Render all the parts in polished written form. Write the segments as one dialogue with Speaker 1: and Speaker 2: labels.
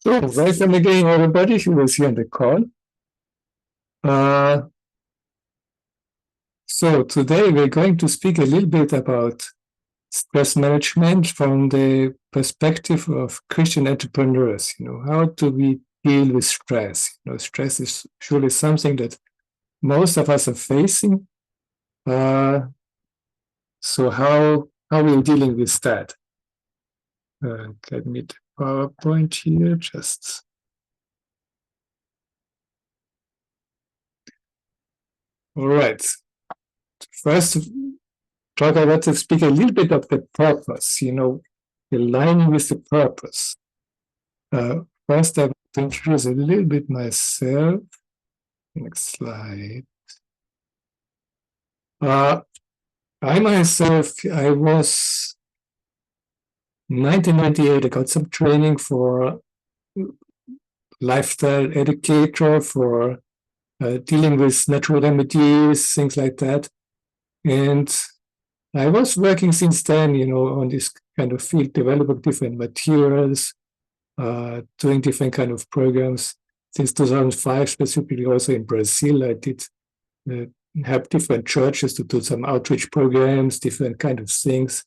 Speaker 1: So, welcome again, everybody who was here on the call. Uh, so, today we're going to speak a little bit about stress management from the perspective of Christian entrepreneurs. How do we deal with stress? Stress is surely something that most of us are facing. So, how are we dealing with that? Let me the PowerPoint here. Just all right. First, talk about to speak a little bit of the purpose, aligning with the purpose. First, I want to introduce a little bit myself. Next slide. I myself, I was 1998, I got some training for lifestyle educator, for dealing with natural remedies, things like that. And I was working since then, on this kind of field, developing different materials, doing different kind of programs. Since 2005, specifically also in Brazil, I did help different churches to do some outreach programs, different kind of things.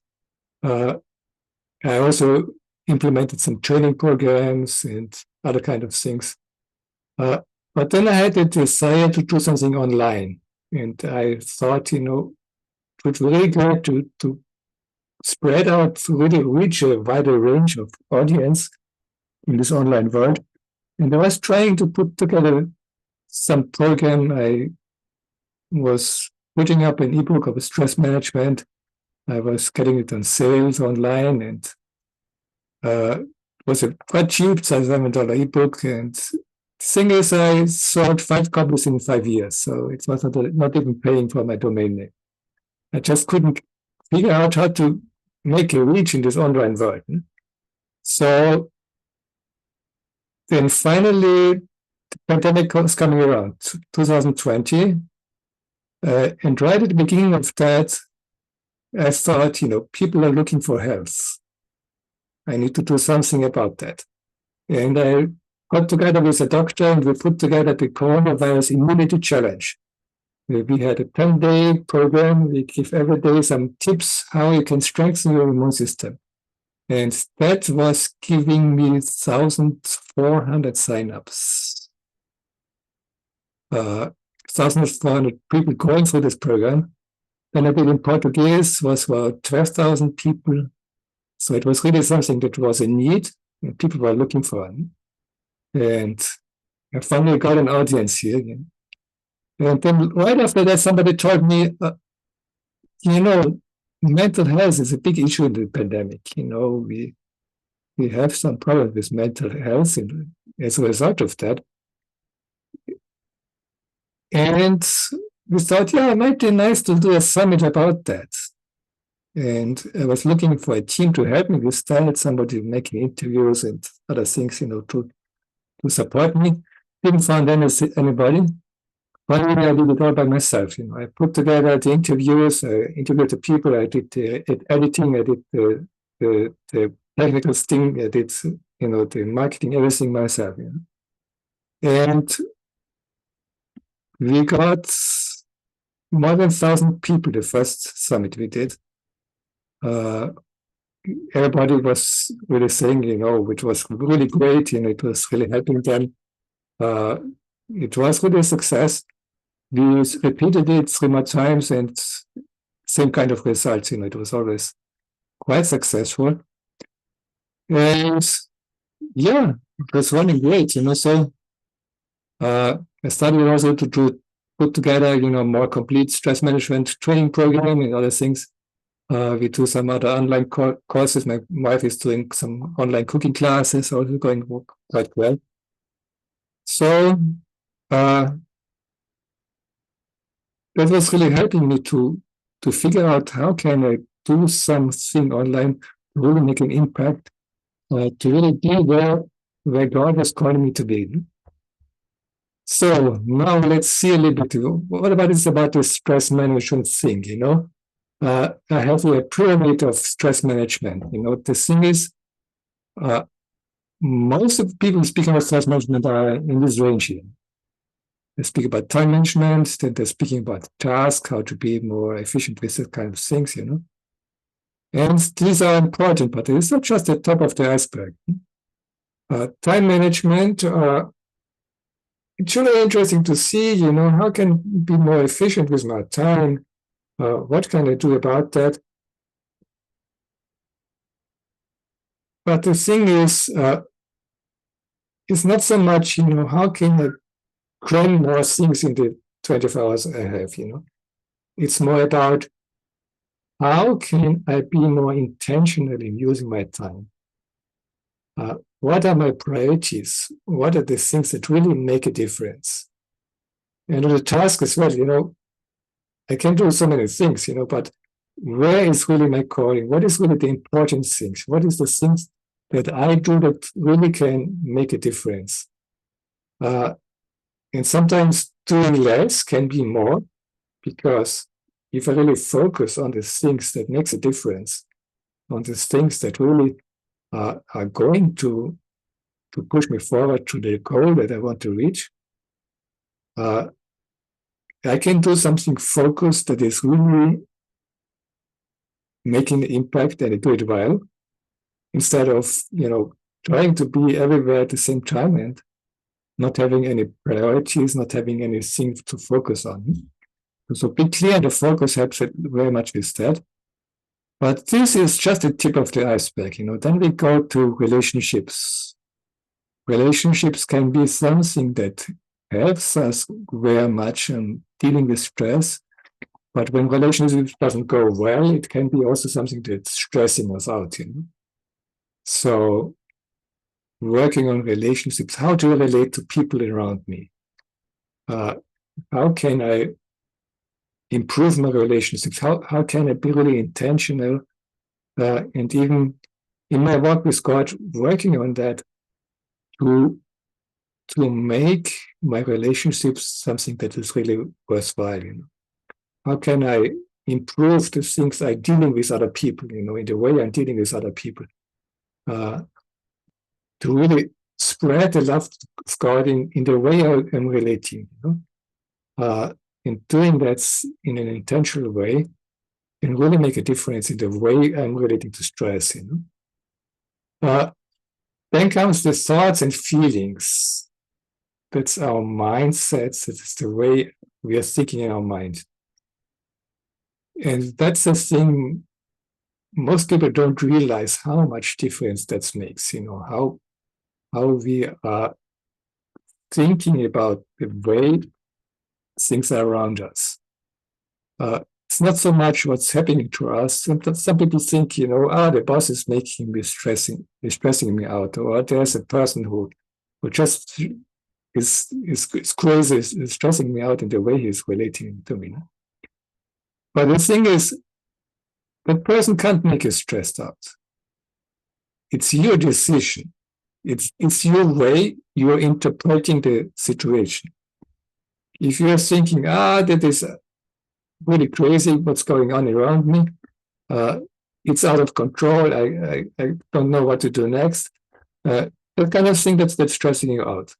Speaker 1: I also implemented some training programs and other kind of things. But then I had a desire to do something online. And I thought, it would be really great to spread out, to really reach a wider range of audience in this online world. And I was trying to put together some program. I was putting up an ebook of stress management. I was getting it on sales online, and it was a quite cheap $7 ebook. And the thing is, I sold 5 copies in 5 years, so it was not even paying for my domain name. I just couldn't figure out how to make a reach in this online world. So then finally, the pandemic was coming around, 2020. And right at the beginning of that, I thought, people are looking for health. I need to do something about that. And I got together with a doctor and we put together the coronavirus immunity challenge. We had a 10-day program. We give every day some tips how you can strengthen your immune system. And that was giving me 1,400 signups. 1,400 people going through this program. Then I did in Portuguese, was about 12,000 people. So it was really something that was a need and people were looking for. And I finally got an audience here. And then right after that, somebody told me, mental health is a big issue in the pandemic. We have some problems with mental health as a result of that. And we thought, it might be nice to do a summit about that. And I was looking for a team to help me with that, somebody making interviews and other things, to support me. Didn't find anybody. Finally, I did it all by myself. I put together the interviews, I interviewed the people, I did the editing, I did the technical thing, I did, the marketing, everything myself. And we got more than 1,000 people the first summit we did. Everybody was really saying, which was really great, it was really helping them. It was really a success. We repeated it 3 more times and same kind of results. It was always quite successful. And it was running great. So I started also to put together, more complete stress management training program and other things. We do some other online courses. My wife is doing some online cooking classes, also going quite well. So that was really helping me to figure out how can I do something online to really make an impact, to really be where God has called me to be. So now let's see a little bit. What about the stress management thing? I have a pyramid of stress management. The thing is, most of the people speaking about stress management are in this range here. They speak about time management, then they're speaking about tasks, how to be more efficient with that kind of things, And these are important, but it's not just the top of the iceberg. Time management, it's really interesting to see, how can I be more efficient with my time? What can I do about that? But the thing is, it's not so much, how can I cram more things in the 24 hours I have, It's more about how can I be more intentional in using my time? What are my priorities? What are the things that really make a difference? And the task as well, I can do so many things, but where is really my calling? What is really the important things? What is the things that I do that really can make a difference? And sometimes doing less can be more, because if I really focus on the things that makes a difference, on the things that really are going to push me forward to the goal that I want to reach, I can do something focused that is really making an impact and do it well, instead of, trying to be everywhere at the same time and not having any priorities, not having anything to focus on. So be clear, the focus helps very much with that. But this is just the tip of the iceberg, Then we go to relationships. Relationships can be something that helps us very much in dealing with stress. But when relationships doesn't go well, it can be also something that's stressing us out, So working on relationships, how to relate to people around me. How can I improve my relationships? How can I be really intentional? And even in my work with God, working on that to make my relationships something that is really worthwhile. How can I improve the things I'm dealing with other people, in the way I'm dealing with other people, to really spread the love of God in the way I'm relating, and doing that in an intentional way can really make a difference in the way I'm relating to stress, Then comes the thoughts and feelings. That's our mindsets. That's the way we are thinking in our mind. And that's the thing, most people don't realize how much difference that makes, how we are thinking about the way things are around us. It's not so much what's happening to us. Some people think, the boss is making me stressing me out, or there's a person who just is crazy, is stressing me out in the way he's relating to me. But the thing is, that person can't make you stressed out. It's your decision. It's your way you're interpreting the situation. If you're thinking, that is really crazy, what's going on around me, it's out of control, I don't know what to do next, that kind of thing that's stressing you out.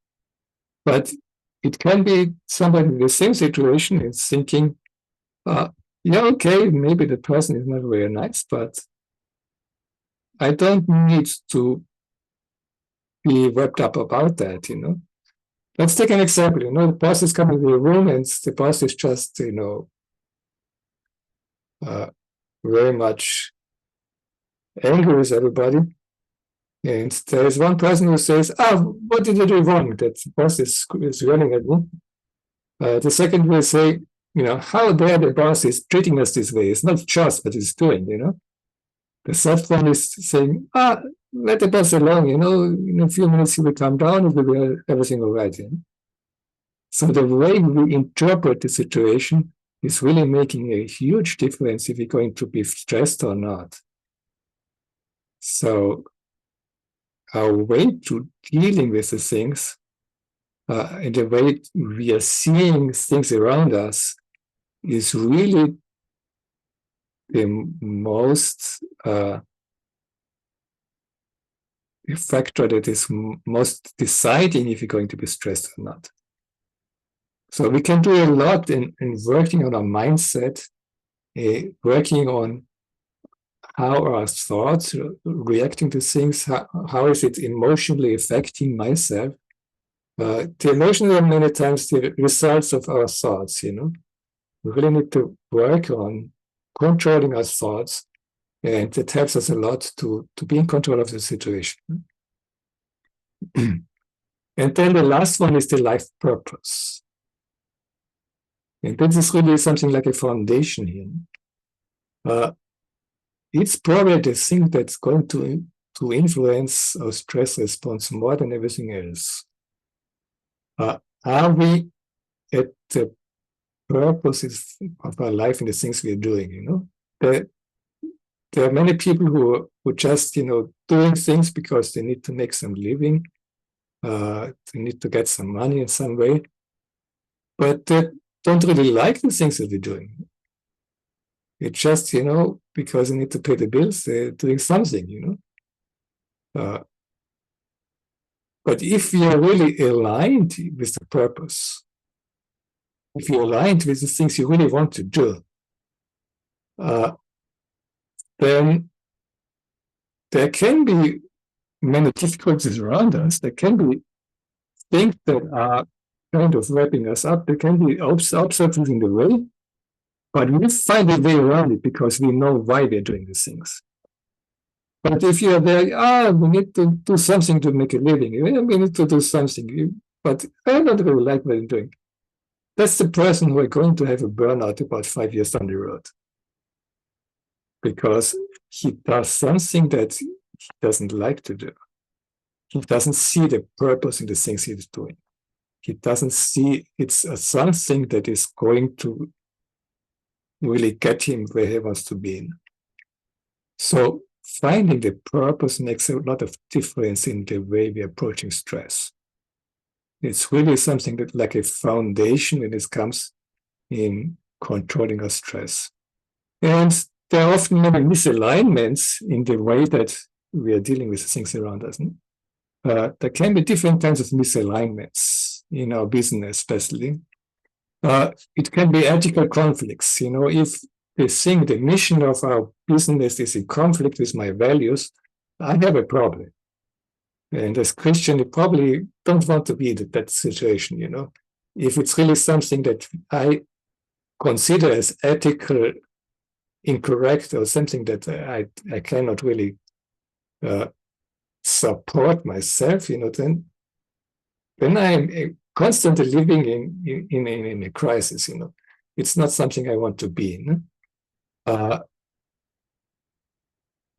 Speaker 1: But it can be somebody in the same situation is thinking, okay, maybe the person is not very nice, but I don't need to be wrapped up about that, Let's take an example, the boss is coming to the room and the boss is just, very much angry with everybody. And there is one person who says, what did I do wrong? That the boss is yelling at me. The second will say, how dare the boss is treating us this way? It's not just what he's doing, The third one is saying, let the boss alone, in a few minutes he will calm down, it will be everything all right. So the way we interpret the situation is really making a huge difference if we're going to be stressed or not. So our way to dealing with the things, and the way we are seeing things around us is really the most factor that is most deciding if you're going to be stressed or not. So we can do a lot in working on our mindset, working on how our thoughts reacting to things, how is it emotionally affecting myself. The emotions are many times the results of our thoughts, We really need to work on controlling our thoughts, and it helps us a lot to be in control of the situation. And then the last one is the life purpose. And this is really something like a foundation here. It's probably the thing that's going to influence our stress response more than everything else. Are we at the purposes of our life and the things we're doing? There are many people who just, doing things because they need to make some living. They need to get some money in some way, but they don't really like the things that they're doing. It's just, because they need to pay the bills, they're doing something, But if we are really aligned with the purpose, if you're aligned with the things you really want to do, then there can be many difficulties around us. There can be things that are kind of wrapping us up. There can be obstacles in the way, but we find a way around it because we know why we're doing these things. But if you're there, we need to do something to make a living. We need to do something, but I don't really like what I'm doing. That's the person who are going to have a burnout about 5 years down the road, because he does something that he doesn't like to do. He doesn't see the purpose in the things he's doing. He doesn't see it's something that is going to really get him where he wants to be in. So finding the purpose makes a lot of difference in the way we're approaching stress. It's really something that like a foundation when it comes in controlling our stress. And there are often many misalignments in the way that we are dealing with the things around us. There can be different kinds of misalignments in our business, especially. It can be ethical conflicts. If the mission of our business is in conflict with my values, I have a problem. And as Christian, you probably don't want to be in that situation, If it's really something that I consider as ethical incorrect or something that I cannot really support myself, then I'm constantly living in a crisis, It's not something I want to be in.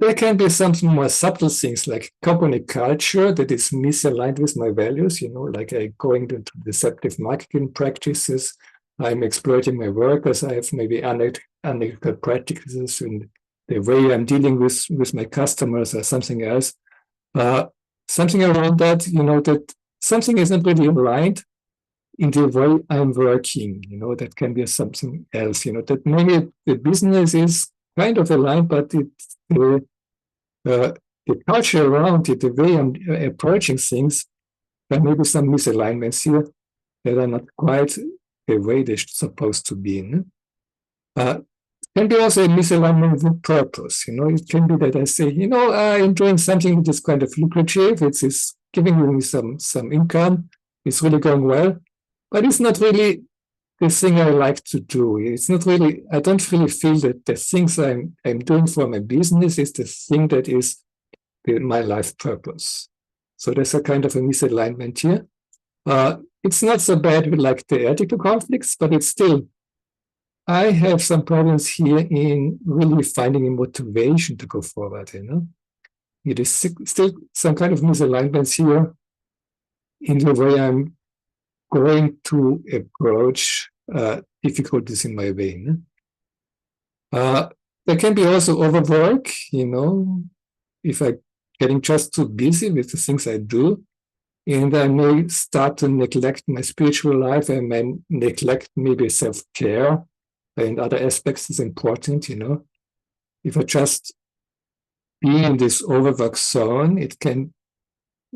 Speaker 1: There can be some more subtle things like company culture that is misaligned with my values, like I going into deceptive marketing practices. I'm exploiting my workers. I have maybe unethical practices in the way I'm dealing with my customers or something else. Something around that, that something isn't really aligned in the way I'm working, that can be something else, that maybe the business is kind of aligned, but the culture around it, the way I'm approaching things, there may be some misalignments here that are not quite the way they're supposed to be in. Can be also a misalignment with purpose. It can be that I say, I'm doing something that is kind of lucrative. It's giving me some income. It's really going well, but it's not really the thing I like to do. It's not really, I don't really feel that the things I'm doing for my business is the thing that is my life purpose. So there's a kind of a misalignment here. It's not so bad with like the ethical conflicts, but it's still, I have some problems here in really finding a motivation to go forward, It is still some kind of misalignments here in the way I'm going to approach difficulties in my way. There can be also overwork, if I'm getting just too busy with the things I do, and I may start to neglect my spiritual life. I may neglect maybe self-care and other aspects is important, If I just be in this overwork zone, it can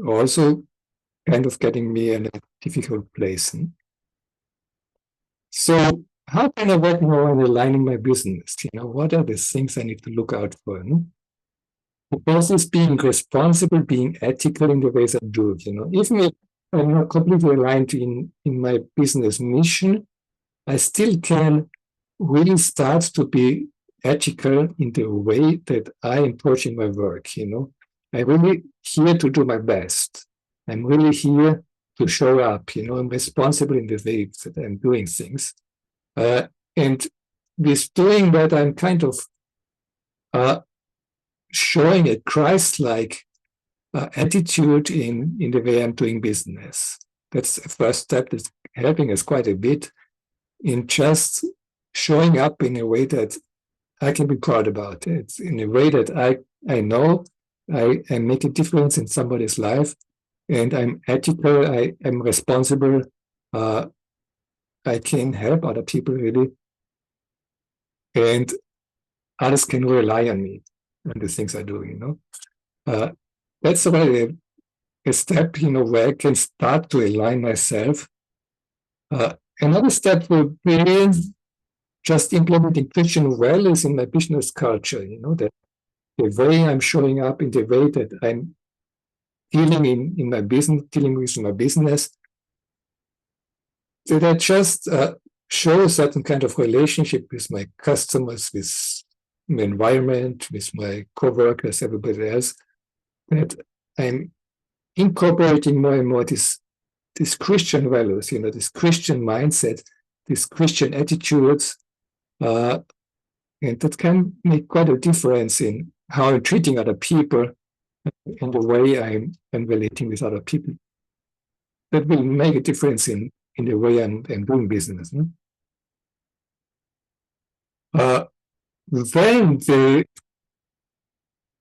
Speaker 1: also kind of getting me in a difficult place. So how can I work more on aligning my business? What are the things I need to look out for? The first is being responsible, being ethical in the ways I do it. Even if I'm not completely aligned in my business mission, I still can really start to be ethical in the way that I am approaching my work. I'm really here to do my best. I'm really here to show up. I'm responsible in the way that I'm doing things. And with doing that, I'm kind of showing a Christ-like attitude in the way I'm doing business. That's the first step that's helping us quite a bit in just showing up in a way that I can be proud about. It's in a way that I know I make a difference in somebody's life, and I'm ethical, I'm responsible, I can help other people really, and others can rely on me and the things I do. That's already a step, where I can start to align myself. Another step will be just implementing Christian values in my business culture, that the way I'm showing up, in the way that I'm dealing in my business, dealing with my business, that I just show a certain kind of relationship with my customers, with my environment, with my co-workers, everybody else, that I'm incorporating more and more these Christian values, this Christian mindset, these Christian attitudes, and that can make quite a difference in how I'm treating other people and the way I'm relating with other people. That will make a difference in the way I'm doing business. Then the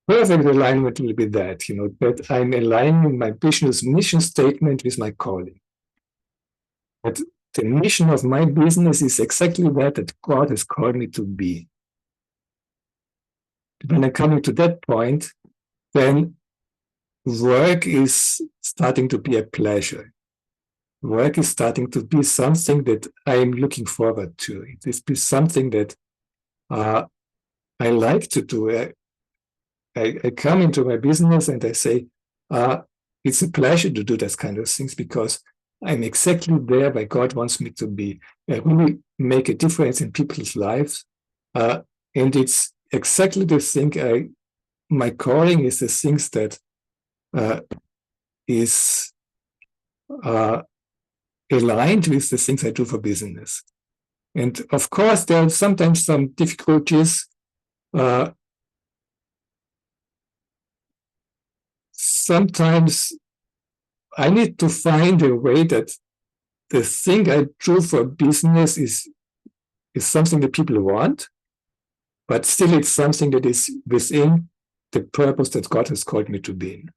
Speaker 1: perfect alignment will be that I'm aligning my business mission statement with my calling. That the mission of my business is exactly that God has called me to be. When I'm coming to that point, then work is starting to be a pleasure. Work is starting to be something that I'm looking forward to. It is something that I like to do. I come into my business and I say, it's a pleasure to do those kind of things because I'm exactly there where God wants me to be. I really make a difference in people's lives. And it's exactly the thing my calling is the things that is aligned with the things I do for business. And of course, there are sometimes some difficulties. Sometimes I need to find a way that the thing I do for business is something that people want, but still it's something that is within the purpose that God has called me to be in.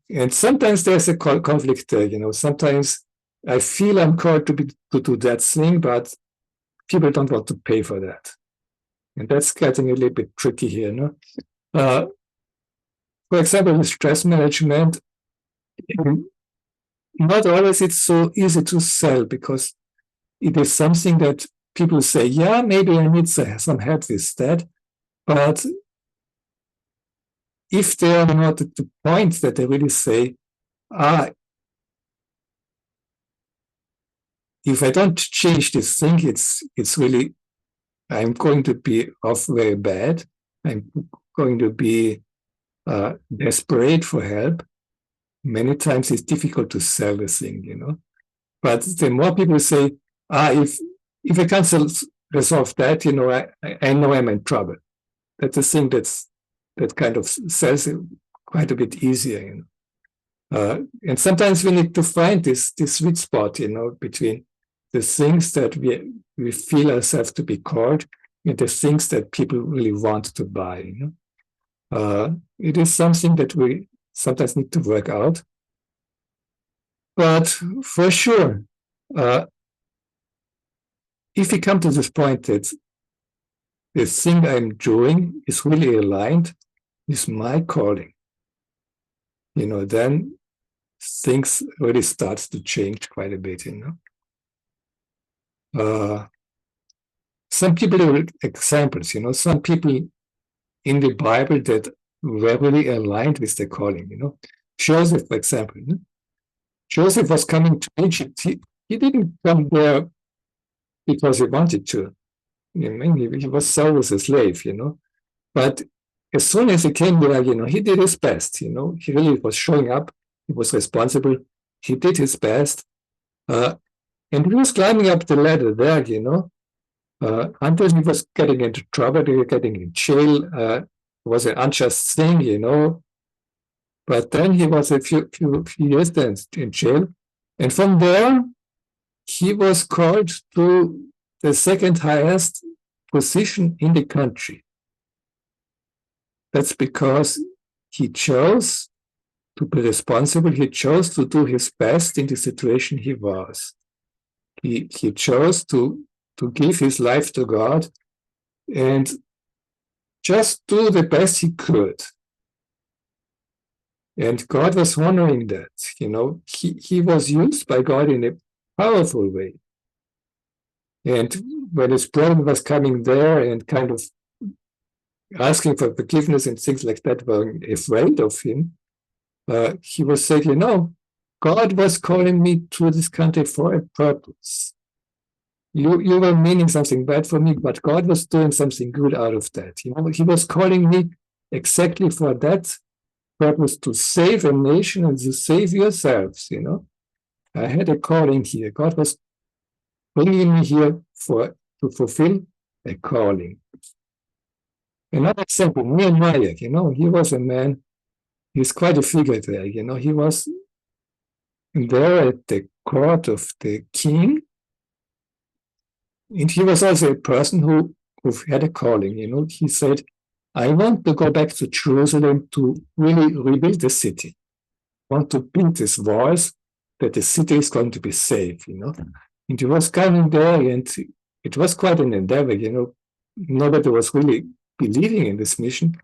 Speaker 1: And sometimes there's a conflict there. Sometimes I feel I'm called to do that thing, but people don't want to pay for that. And that's getting a little bit tricky here. For example, with stress management, not always it's so easy to sell because it is something that people say, yeah, maybe I need some help with that. But if they are not at the point that they really say, if I don't change this thing, it's really, I'm going to be off very bad. I'm going to be desperate for help. Many times it's difficult to sell the thing. But the more people say, if I can't resolve that, I know I'm in trouble. That's a thing that kind of sells it quite a bit easier. And sometimes we need to find this sweet spot, between the things that we feel ourselves to be called and the things that people really want to buy. It is something that we sometimes need to work out. But for sure, if we come to this point that the thing I'm doing is really aligned with my calling, then things really start to change quite a bit, Some people are examples, some people in the Bible that were really aligned with the calling, Joseph, for example. Joseph was coming to Egypt. He didn't come there because he wanted to. He was sold as a slave, But as soon as he came there, he did his best, He really was showing up. He was responsible. He did his best. And he was climbing up the ladder there, until he was getting into trouble, he was getting in jail. It was an unjust thing, But then he was a few years then in jail. And from there, he was called to the second highest position in the country. That's because he chose to be responsible. He chose to do his best in the situation he was. He chose to give his life to God and just do the best he could. And God was honoring that, He was used by God in a powerful way. And when his brother was coming there and kind of asking for forgiveness and things like that, were afraid of him, he was saying, God was calling me to this country for a purpose. You were meaning something bad for me, but God was doing something good out of that. He was calling me exactly for that purpose, to save a nation and to save yourselves, I had a calling here. God was bringing me here to fulfill a calling. Another example, Nehemiah, he was a man, he's quite a figure there, he was there at the court of the king, and he was also a person who had a calling, he said, I want to go back to Jerusalem to really rebuild the city. I want to build these walls that the city is going to be safe, And he was coming there, and it was quite an endeavor, Nobody was really believing in this mission,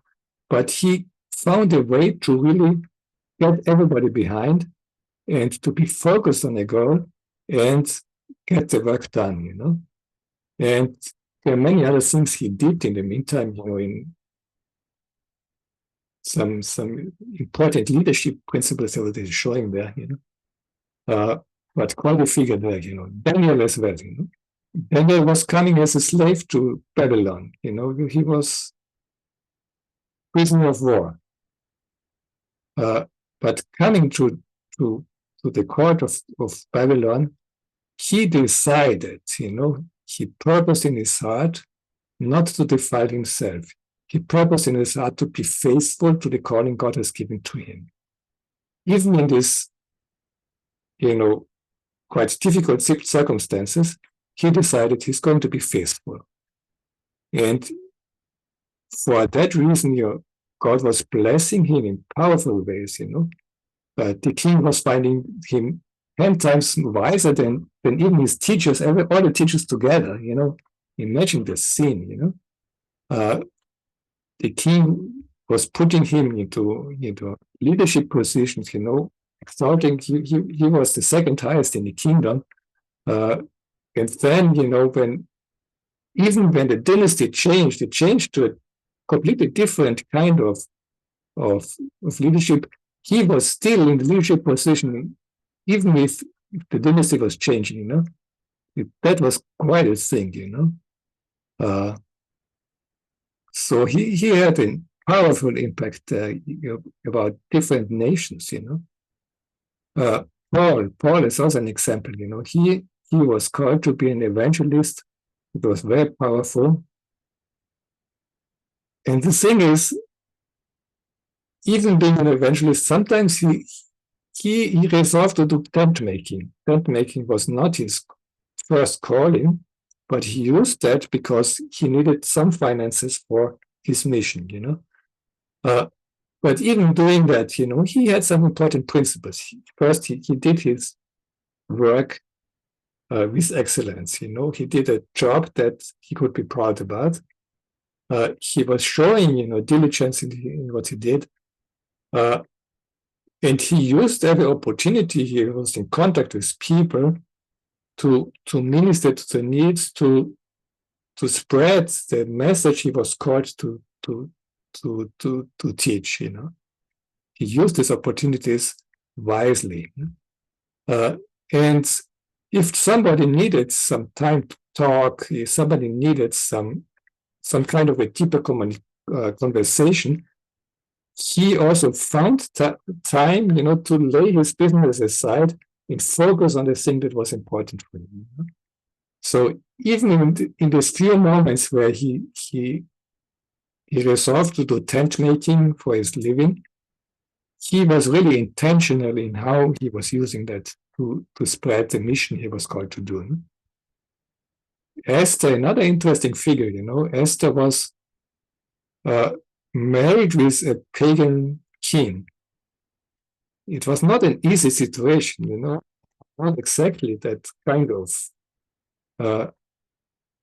Speaker 1: but he found a way to really get everybody behind and to be focused on a goal and get the work done, And there are many other things he did in the meantime, in some important leadership principles that he's showing there, but quite a figure there, Daniel as well, Daniel was coming as a slave to Babylon, he was prisoner of war. But coming to the court of Babylon, he decided, he purposed in his heart not to defile himself. He purposed in his heart to be faithful to the calling God has given to him. Even in this, quite difficult circumstances, he decided he's going to be faithful. And for that reason, God was blessing him in powerful ways, The king was finding him 10 times wiser than even his teachers, all the teachers together, Imagine the scene, The king was putting him into leadership positions, exalting, he was the second highest in the kingdom. And then, when the dynasty changed, it changed to a completely different kind of leadership. He was still in the leadership position, even if the dynasty was changing, That was quite a thing, So he had a powerful impact about different nations, Paul is also an example, He was called to be an evangelist. It was very powerful. And the thing is, even being an evangelist, sometimes he resolved to do tent making. Tent making was not his first calling, but he used that because he needed some finances for his mission, But even doing that, he had some important principles. First, he did his work with excellence. He did a job that he could be proud about. He was showing, diligence in what he did. And he used every opportunity he was in contact with people to minister to the needs, to spread the message he was called to teach. He used these opportunities wisely. And if somebody needed some time to talk, if somebody needed some kind of a deeper conversation, he also found time, to lay his business aside and focus on the thing that was important for him. So even in these few moments where he resolved to do tent making for his living, he was really intentional in how he was using that to spread the mission he was called to do. Esther, another interesting figure, Esther was married with a pagan king. It was not an easy situation, not exactly that kind of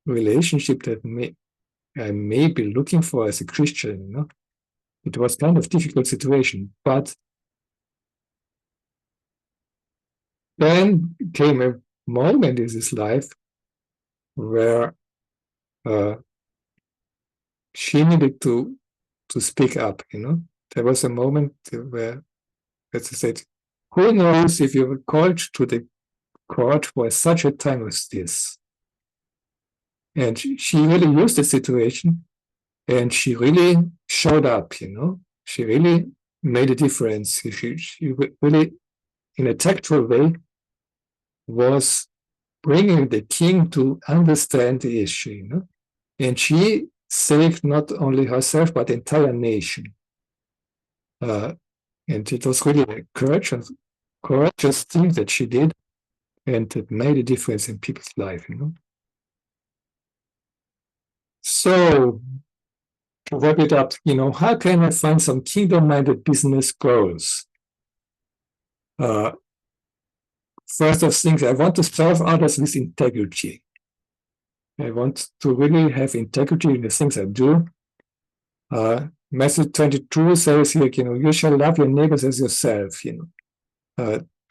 Speaker 1: relationship that I may be looking for as a Christian. It was kind of difficult situation, but then came a moment in his life where she needed to speak up. There was a moment where, as I said, who knows if you were called to the court for such a time as this? And she really used the situation, and she really showed up. She really made a difference. She really, in a tactful way, was bringing the king to understand the issue. And she saved not only herself but the entire nation. And it was really a courageous thing that she did, and it made a difference in people's life. So to wrap it up, how can I find some kingdom-minded business goals? First of things, I want to serve others with integrity. I want to really have integrity in the things I do. Matthew 22 says here, you shall love your neighbors as yourself. Do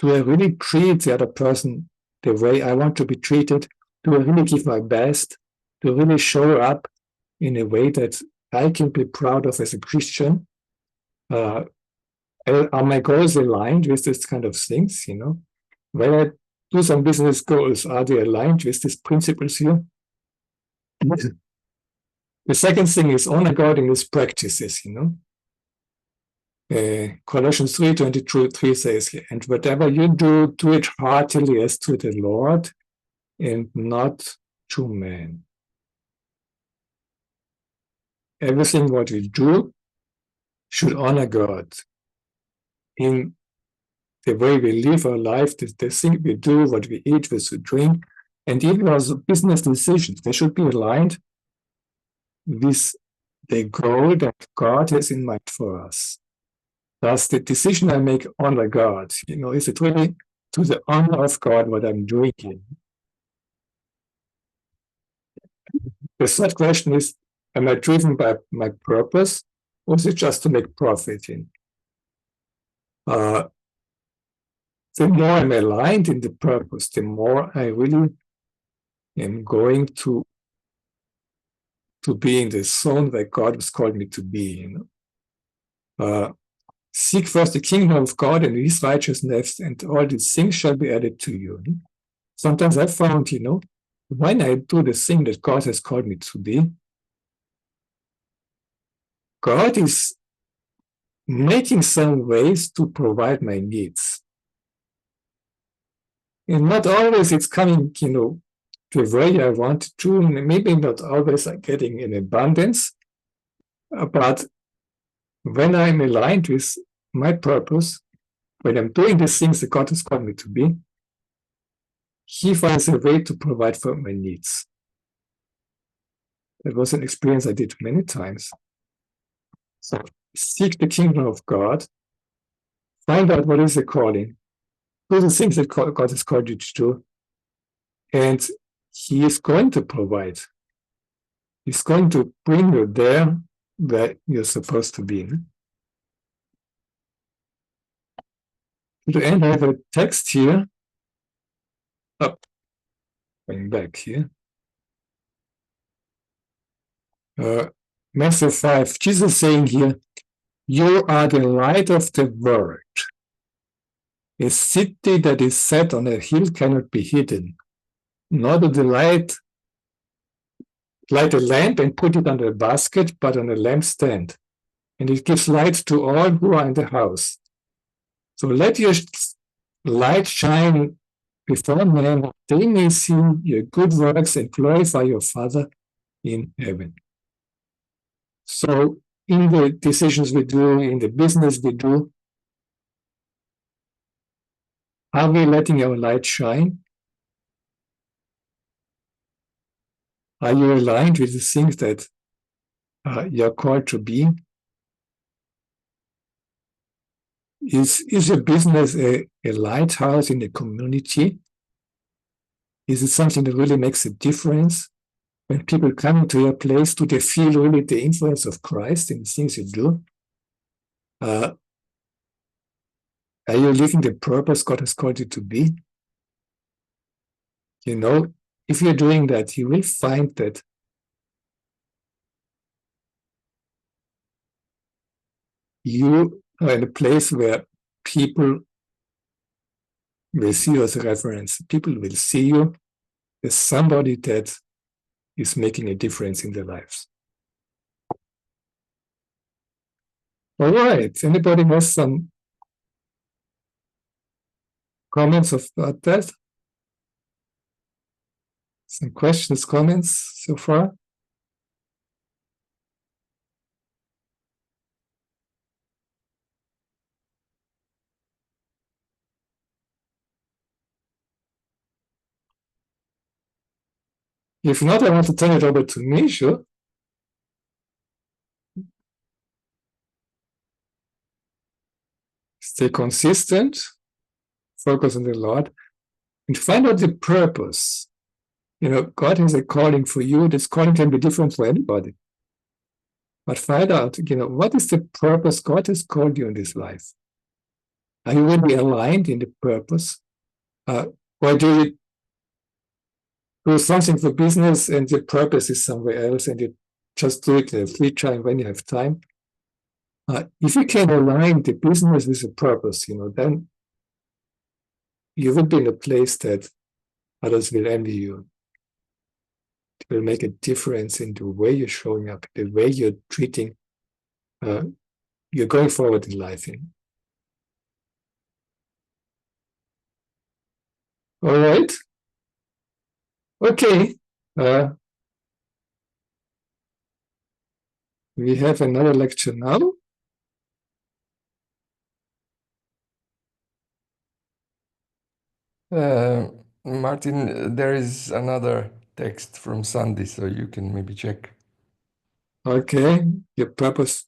Speaker 1: I really treat the other person the way I want to be treated? Do I really give my best? Do I really show up in a way that I can be proud of as a Christian? Are my goals aligned with this kind of things? When I do some business goals, are they aligned with these principles here? The second thing is honor God in his practices. Colossians 3:23 says, and whatever you do, do it heartily as to the Lord and not to man. Everything what we do should honor God in the way we live our life, the thing we do, what we eat, what we drink, and even our business decisions. They should be aligned with the goal that God has in mind for us. Does the decision I make honor God? Is it really to the honor of God what I'm doing here? The third question is, am I driven by my purpose, or is it just to make profit? The more I'm aligned in the purpose, the more I really am going to be in the zone where God has called me to be. Seek first the kingdom of God and his righteousness, and all these things shall be added to you. Sometimes I found, when I do the thing that God has called me to be, God is making some ways to provide my needs. And not always it's coming, the way I want to, and maybe not always I'm getting in abundance, but when I'm aligned with my purpose, when I'm doing the things that God has called me to be, he finds a way to provide for my needs. That was an experience I did many times. So seek the kingdom of God, find out what is the calling, do the things that God has called you to do, and he is going to provide. He's going to bring you there where you're supposed to be. To the end, I have a text here. Up, going back here. Matthew 5, Jesus saying here, you are the light of the world. A city that is set on a hill cannot be hidden. Nor do the light a lamp and put it under a basket, but on a lampstand. And it gives light to all who are in the house. So let your light shine before men, that they may see your good works and glorify your Father in heaven. So in the decisions we do, in the business we do, are we letting our light shine? Are you aligned with the things that you're called to be? Is your business a lighthouse in the community? Is it something that really makes a difference? When people come into your place, do they feel really the influence of Christ in the things you do? Are you living the purpose God has called you to be? You know, if you're doing that, you will find that you are in a place where people will see you as a reference. People will see you as somebody that is making a difference in their lives. All right. Anybody has some comments about that? Some questions, comments so far? If not, I want to turn it over to Misha. Stay consistent, focus on the Lord, and find out the purpose. You know, God has a calling for you. This calling can be different for anybody. But find out, you know, what is the purpose God has called you in this life? Are you really aligned in the purpose? Or do you do something for business and the purpose is somewhere else and you just do it in a free time when you have time? If you can align the business with a purpose, you know, then you will be in a place that others will envy you. It will make a difference in the way you're showing up, the way you're treating, you're going forward in life. All right. Okay. We have another lecture now.
Speaker 2: Martin, there is another text from Sandy, so you can maybe check.
Speaker 1: Okay. Your purpose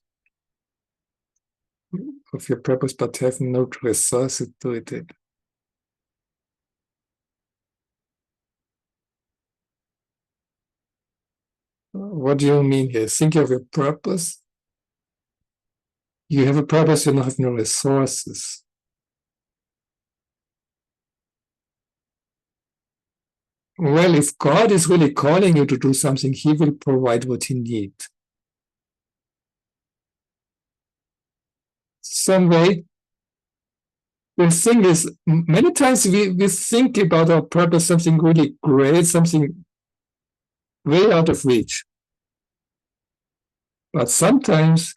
Speaker 1: of your purpose, but have no resources to it. What do you mean here? Think of your purpose. You have a purpose, you don't have no resources. Well, if God is really calling you to do something, He will provide what you need. Some way. The thing is, many times we think about our purpose, something really great, something way out of reach. But sometimes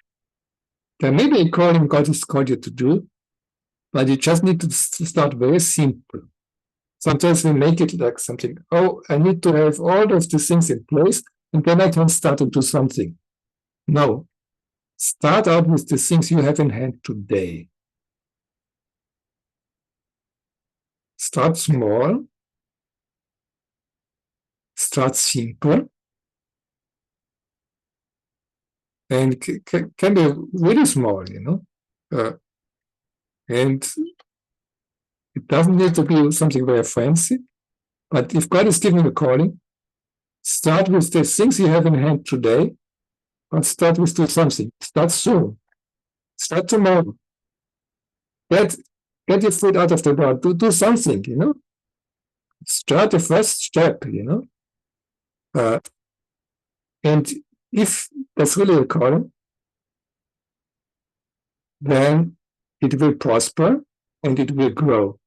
Speaker 1: there may be a calling God has called you to do, but you just need to start very simple. Sometimes we make it like something, oh, I need to have all of these things in place, and then I can start to do something. No. Start out with the things you have in hand today. Start small. Start simple. And can be really small, you know. And it doesn't need to be something very fancy. But if God is giving you a calling, start with the things you have in hand today, but start with do something. Start soon. Start tomorrow. That Get your foot out of the door. Do something, Start the first step, Uh, and if that's really a calling, then it will prosper and it will grow.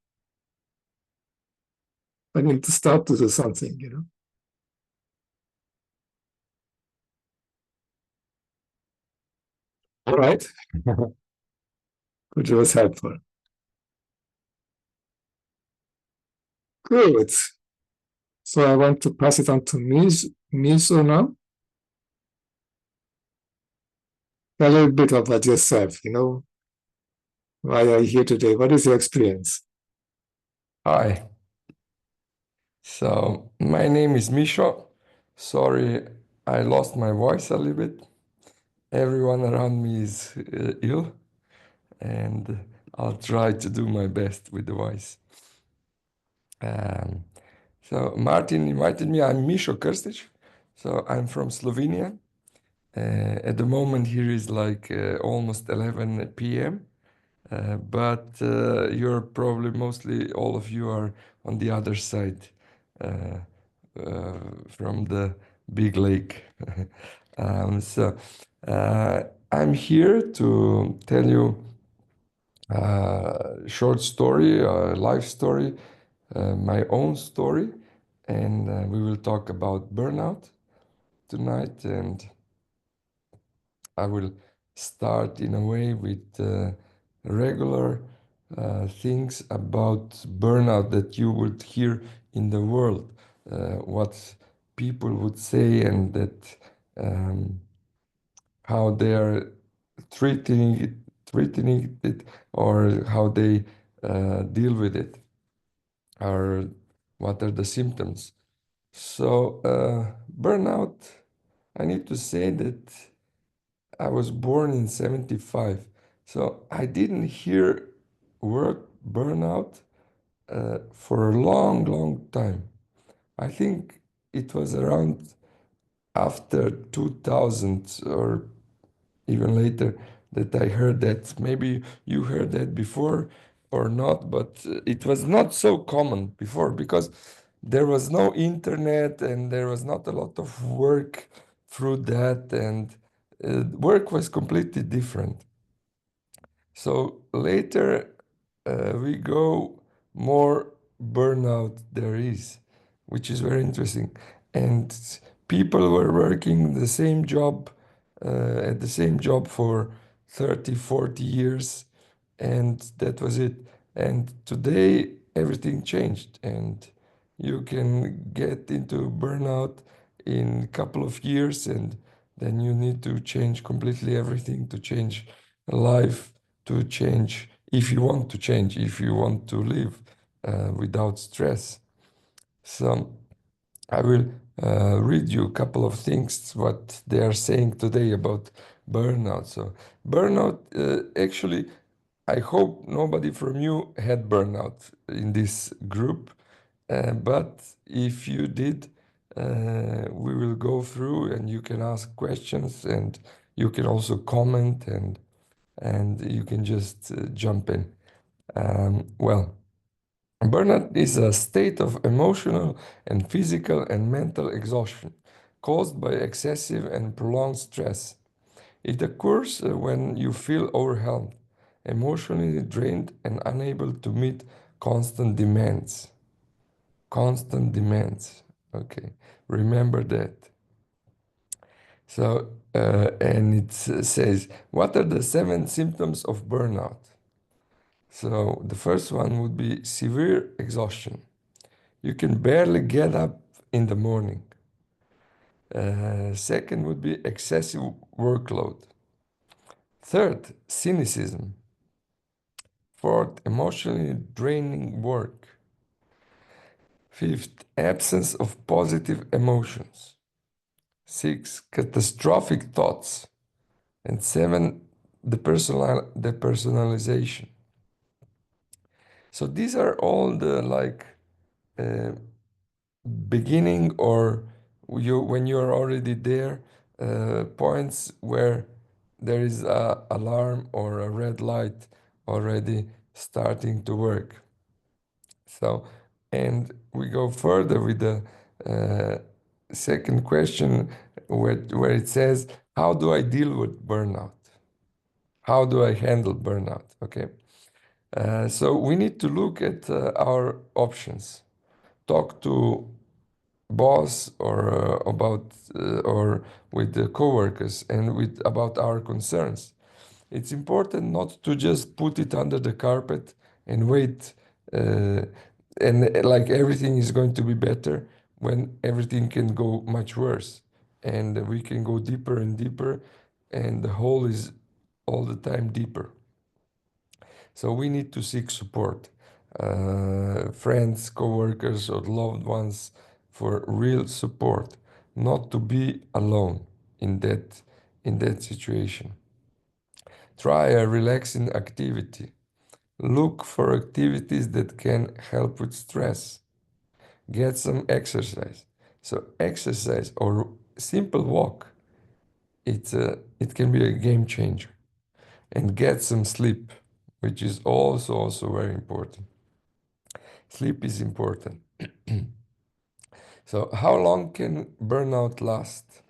Speaker 1: I need to start to do something. All right. Which was helpful. Good. So I want to pass it on to Miso now. A little bit about yourself, why are you here today? What is your experience?
Speaker 2: Hi. So my name is Misho. Sorry, I lost my voice a little bit. Everyone around me is ill, and I'll try to do my best with the voice. Um, so Martin invited me. I'm Misho Krstić. So I'm from Slovenia. At the moment here is like almost 11 p.m. But you're probably mostly all of you are on the other side uh, from the big lake. So I'm here to tell you a short story, a life story, my own story, and we will talk about burnout tonight. And I will start in a way with regular things about burnout that you would hear in the world, what people would say, and that how they are treating it, or how they deal with it, or what are the symptoms. So, burnout, I need to say that I was born in 75, so I didn't hear word burnout for a long, long time. I think it was around after 2000 or even later that I heard that. Maybe you heard that before or not, but it was not so common before because there was no internet and there was not a lot of work through that, and work was completely different. So later we go more burnout there is, which is very interesting. And people were working the same job at the same job for 30, 40 years, and that was it. And today everything changed, and you can get into burnout in a couple of years, and then you need to change completely everything to change life, to change if you want to change, if you want to live without stress. So I will read you a couple of things what they are saying today about burnout. So burnout, actually, I hope nobody from you had burnout in this group, but if you did, we will go through and you can ask questions, and you can also comment, and you can just jump in. Well, burnout is a state of emotional and physical and mental exhaustion caused by excessive and prolonged stress. It occurs when you feel overwhelmed, emotionally drained, and unable to meet constant demands. Constant demands. Okay, remember that. So, and it says, what are the 7 symptoms of burnout? So, the first one would be severe exhaustion. You can barely get up in the morning. Second would be excessive workload. Third, cynicism. Fourth, emotionally draining work. Fifth, absence of positive emotions. Six, catastrophic thoughts. And seven, the personalization. So these are all the like uh, beginning, or you when you're already there, points where there is a alarm or a red light already starting to work. So, and we go further with the uh, second question, where it says, how do I deal with burnout? How do I handle burnout? Okay. So we need to look at our options. Talk to boss or with the coworkers and with about our concerns. It's important not to just put it under the carpet and wait, uh, and like everything is going to be better when everything can go much worse, and we can go deeper and deeper, and the hole is all the time deeper. So we need to seek support, friends, coworkers, or loved ones for real support, not to be alone in that situation. Try a relaxing activity. Look for activities that can help with stress. Get some exercise. So exercise or simple walk, it can be a game changer. And get some sleep, which is also very important. Sleep is important. So how long can burnout last?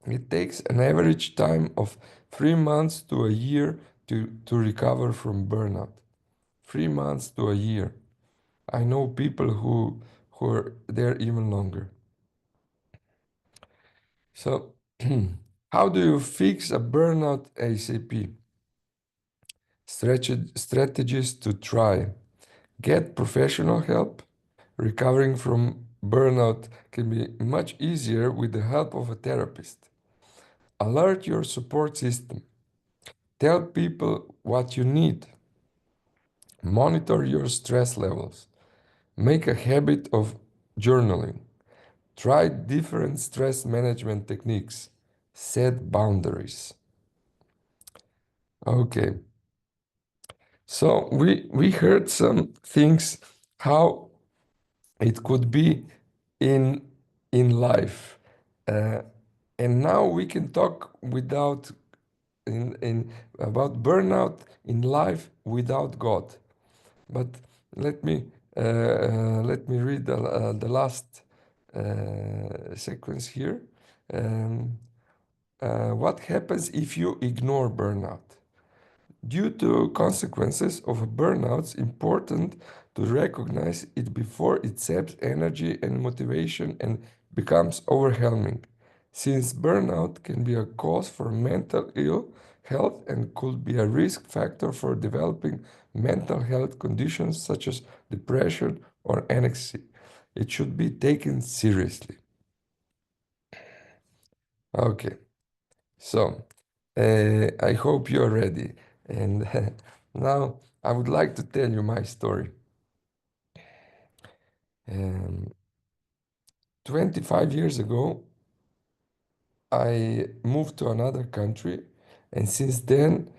Speaker 2: It takes an average time of 3 months to a year to recover from burnout. 3 months to a year. I know people who are there even longer. So how do you fix a burnout ASAP? Strategies to try. Get professional help. Recovering from burnout can be much easier with the help of a therapist. Alert your support system. Tell people what you need. Monitor your stress levels. Make a habit of journaling. Try different stress management techniques. Set boundaries. Okay. So we heard some things how it could be in life. Uh, and now we can talk without in about burnout in life without God. But let me read the last sequence here. Um, what happens if you ignore burnout? Due to consequences of burnout, it's important to recognize it before it saps energy and motivation and becomes overwhelming. Since burnout can be a cause for mental ill health and could be a risk factor for developing mental health conditions such as depression or anxiety, it should be taken seriously. Okay, so I hope you're ready. And now I would like to tell you my story. Um, 25 years ago, I moved to another country, and since then,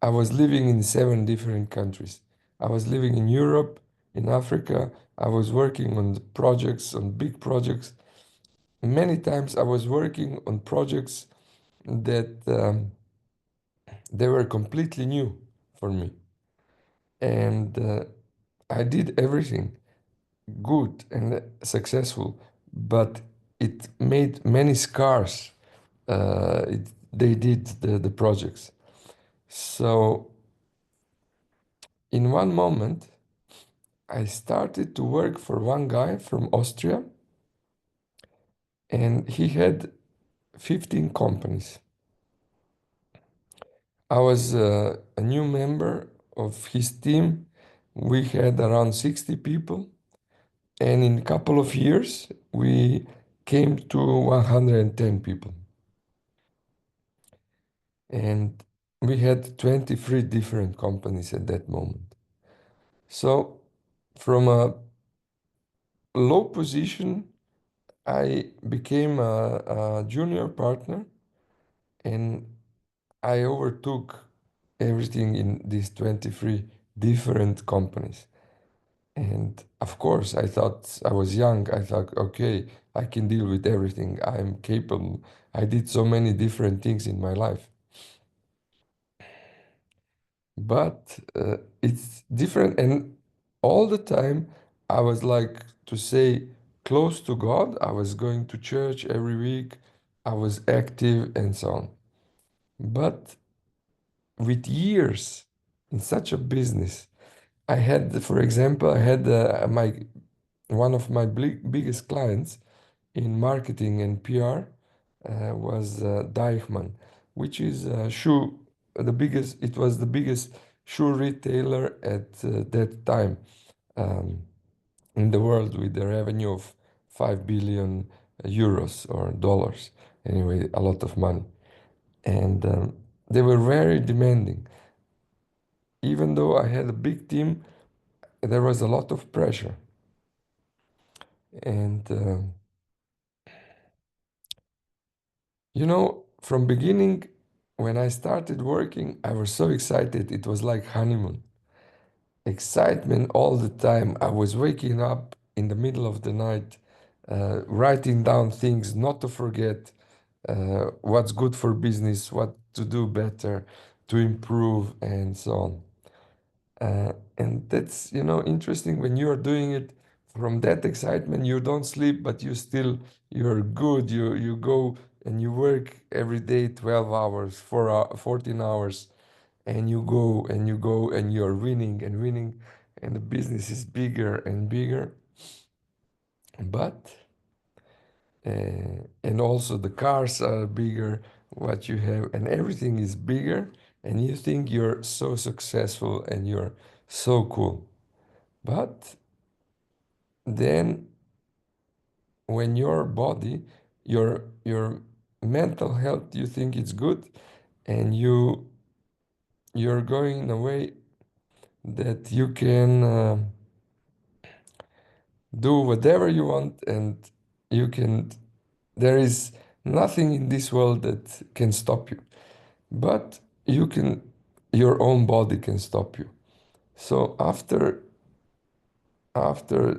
Speaker 2: I was living in 7 different countries. I was living in Europe, in Africa. I was working on the projects, on big projects. Many times I was working on projects that they were completely new for me. And I did everything good and successful, but it made many scars. They did the projects. So in one moment, I started to work for one guy from Austria, and he had 15 companies. I was a new member of his team. We had around 60 people, and in a couple of years, we came to 110 people. And we had 23 different companies at that moment. So from a low position, I became a junior partner and I overtook everything in these 23 different companies. And of course, I thought I was young. I thought, okay, I can deal with everything. I'm capable. I did so many different things in my life. but it's different. And all the time, I was like to say close to God. I was going to church every week. I was active and so on. But with years in such a business, I had, for example, I had my one of my biggest clients in marketing and PR was Deichmann, which is it was the biggest shoe retailer at that time um, in the world with a revenue of 5 billion euros or dollars. Anyway, a lot of money. And they were very demanding. Even though I had a big team, there was a lot of pressure. And from beginning, when I started working, I was so excited. It was like honeymoon. Excitement all the time. I was waking up in the middle of the night, writing down things not to forget, what's good for business, what to do better, to improve, and so on. And that's, interesting when you are doing it from that excitement, you don't sleep, but you're good. You go and you work every day 12 hours, 14 hours, and you go and you go and you're winning and winning, and the business is bigger and bigger. But, and also the cars are bigger, what you have, and everything is bigger, and you think you're so successful and you're so cool. But then when your body, your mental health, you think it's good, and you're going in a way that you can do whatever you want, and you can there is nothing in this world that can stop you, but your own body can stop you. So after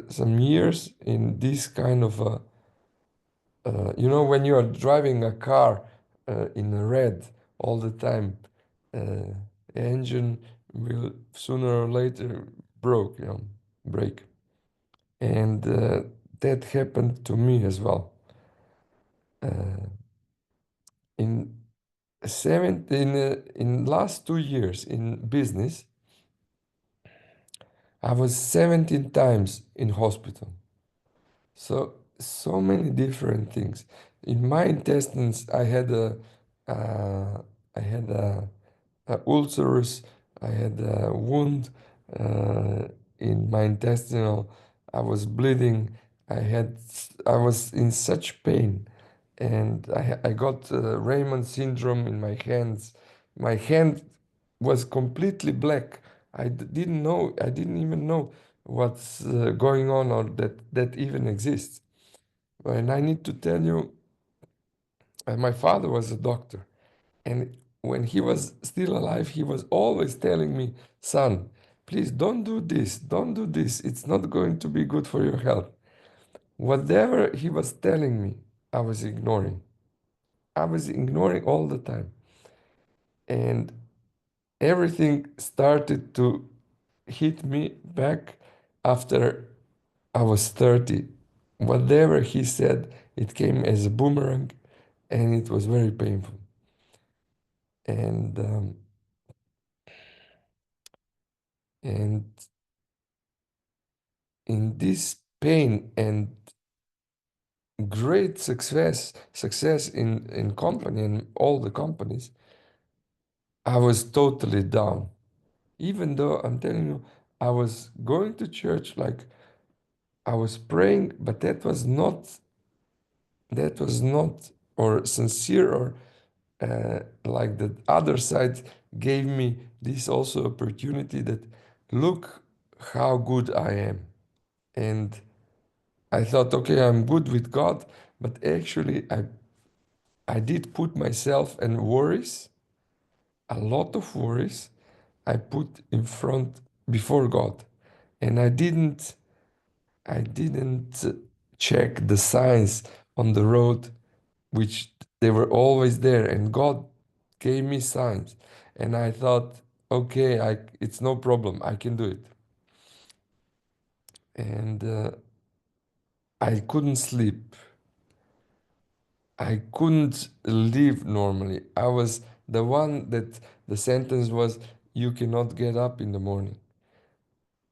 Speaker 2: some years in this kind of when you are driving a car in a red all the time, uh, engine will sooner or later break. And that happened to me as well. Uh, in in last 2 years in business, I was 17 times in hospital. So many different things. In my intestines, uh, I had ulcers. I had a wound uh, in my intestinal. I was bleeding. I was in such pain, and I got Raymond syndrome in my hands. My hand was completely black. Didn't know. I didn't even know what's going on or that even exists. And I need to tell you, my father was a doctor. And when he was still alive, he was always telling me, son, please don't do this, don't do this. It's not going to be good for your health. Whatever he was telling me, I was ignoring. I was ignoring all the time. And everything started to hit me back after I was 30. Whatever he said, it came as a boomerang, and it was very painful. And and in this pain and great success in company and all the companies, I was totally down. Even though I'm telling you, I was going to church, like I was praying, but that was not or sincere, or like the other side gave me this also opportunity that look how good I am. And I thought, okay, I'm good with God, but actually I did put myself and worries, a lot of worries, I put in front before God. And I didn't check the signs on the road, which they were always there, and God gave me signs. And I thought, okay, it's no problem, I can do it. And I couldn't sleep. I couldn't live normally. I was the one that the sentence was, you cannot get up in the morning.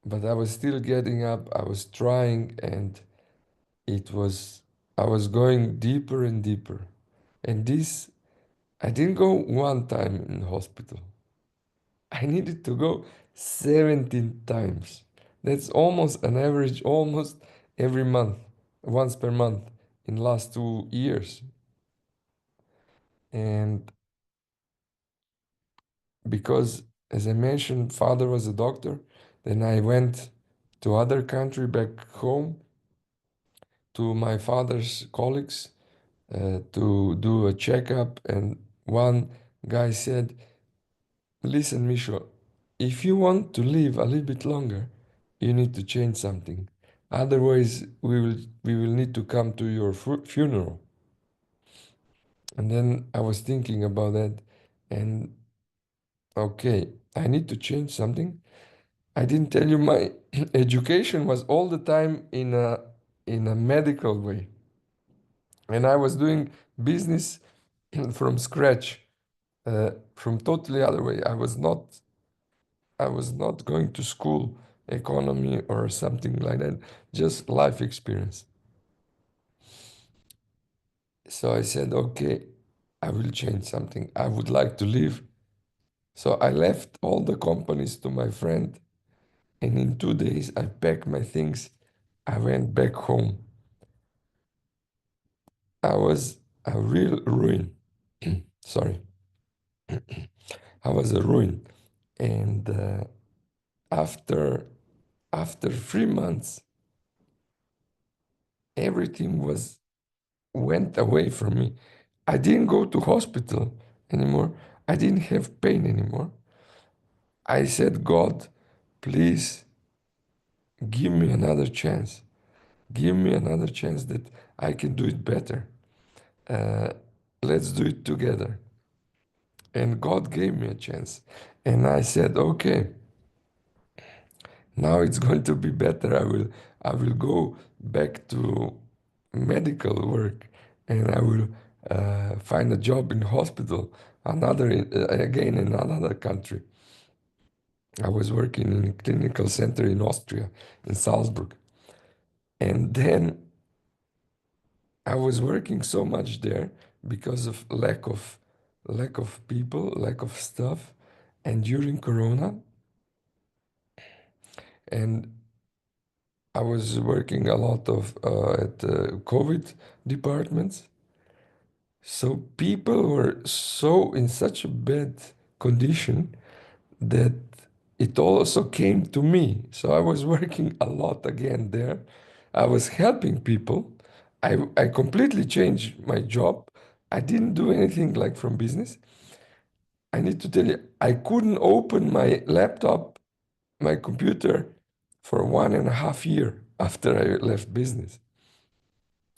Speaker 2: But I was still getting up, I was trying, and it was, I was going deeper and deeper. And this, I didn't go one time in the hospital. I needed to go 17 times. That's almost an average, almost every month, once per month in last 2 years. And because, as I mentioned, father was a doctor, then I went to other country back home to my father's colleagues to do a checkup. And one guy said, listen, Misho, if you want to live a little bit longer, you need to change something. Otherwise, we will need to come to your funeral. And then I was thinking about that, and okay, I need to change something. I didn't tell you my education was all the time in a medical way, and I was doing business from scratch, from totally other way. I was not going to school, economy or something like that, just life experience. So I said, okay, I will change something. I would like to live. So I left all the companies to my friend, and in 2 days I packed my things. I went back home. I was a real ruin. Sorry, I was a ruin. And after after 3 months, everything was went away from me. I didn't go to hospital anymore. I didn't have pain anymore. I said, God, please give me another chance. Give me another chance that I can do it better. Uh, let's do it together. And God gave me a chance. And I said, okay, now it's going to be better. I will go back to medical work, and I will find a job in hospital, again in another country. I was working in a clinical center in Austria, in Salzburg. And then I was working so much there because of lack of people, lack of stuff, and during Corona, and I was working a lot of at COVID departments. So people were so in such a bad condition that it also came to me. So I was working a lot again there. I was helping people. I completely changed my job. I didn't do anything like from business. I need to tell you, I couldn't open my laptop, my computer for 1.5 years after I left business.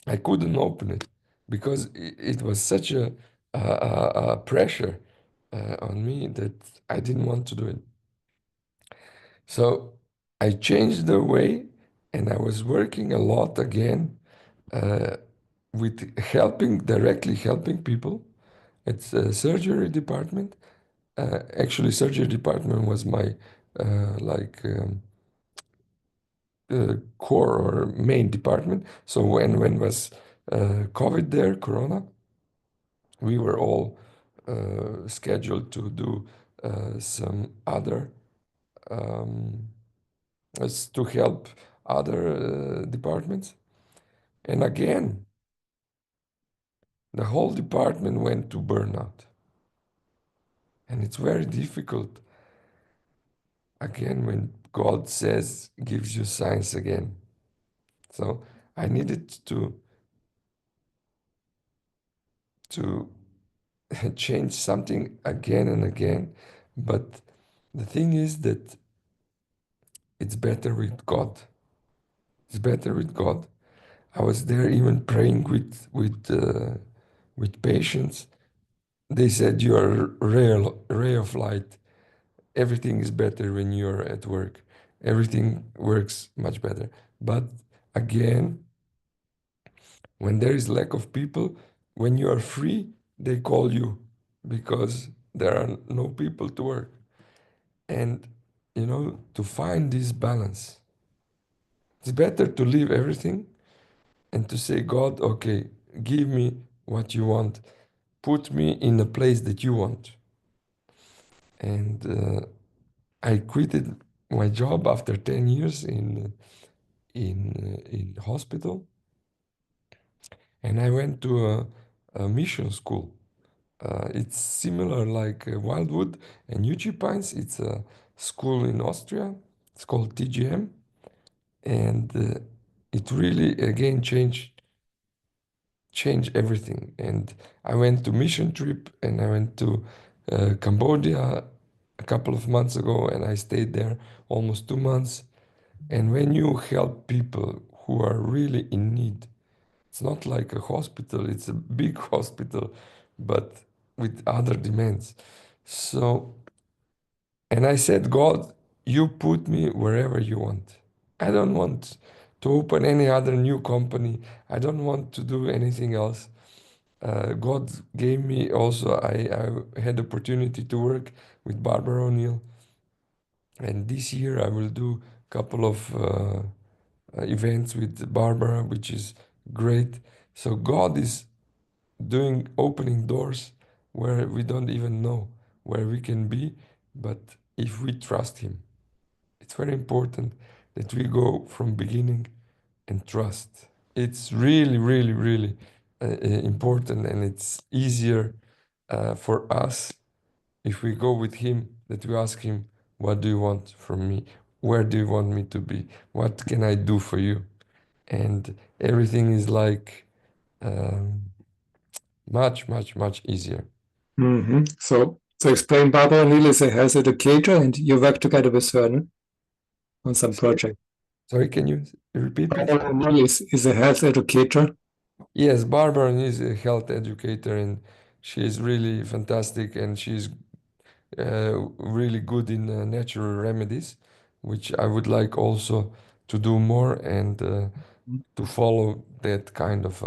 Speaker 2: I couldn't open it because it was such a pressure on me that I didn't want to do it. So I changed the way, and I was working a lot again uh, with directly helping people. It's a surgery department. Actually, surgery department was my like core or main department. So when was COVID there, Corona, we were all scheduled to do some other to help other departments. And again, the whole department went to burnout. And it's very difficult again when God says, gives you signs again. So I needed to change something again and again. But the thing is that it's better with God. It's better with God. I was there even praying with patients. They said, you are a ray of light. everything is better when you're at work. Everything works much better. But again, when there is lack of people, when you are free, they call you because there are no people to work. And to find this balance, it's better to leave everything and to say, God, okay, give me what you want, put me in a place that you want. And I quitted my job after 10 years in hospital, and I went to a mission school. It's similar like Wildwood and UG Pines. It's a school in Austria. It's called TGM, and it really again changed everything. And I went to mission trip, and I went to Cambodia a couple of months ago, and I stayed there almost 2 months. And when you help people who are really in need, it's not like a hospital, it's a big hospital, but with other demands. So, and I said, God, you put me wherever you want. I don't want to open any other new company. I don't want to do anything else. God gave me also, I had opportunity to work with Barbara O'Neill. And this year I will do a couple of events with Barbara, which is great. So God is opening doors where we don't even know where we can be, but if we trust Him, it's very important that we go from beginning and trust. It's really, really, really important, and it's easier for us if we go with Him, that we ask Him, what do you want from me? Where do you want me to be? What can I do for you? And everything is like um, much, much, much easier.
Speaker 1: So to explain, Barbara Neal is a health educator, and you work together with her, no? On some
Speaker 2: Sorry,
Speaker 1: project.
Speaker 2: sorry, can you repeat, please?
Speaker 1: Barbara Neal is a health educator.
Speaker 2: Yes, Barbara is a health educator, and she is really fantastic, and she's really good in natural remedies, which I would like also to do more and to follow that kind of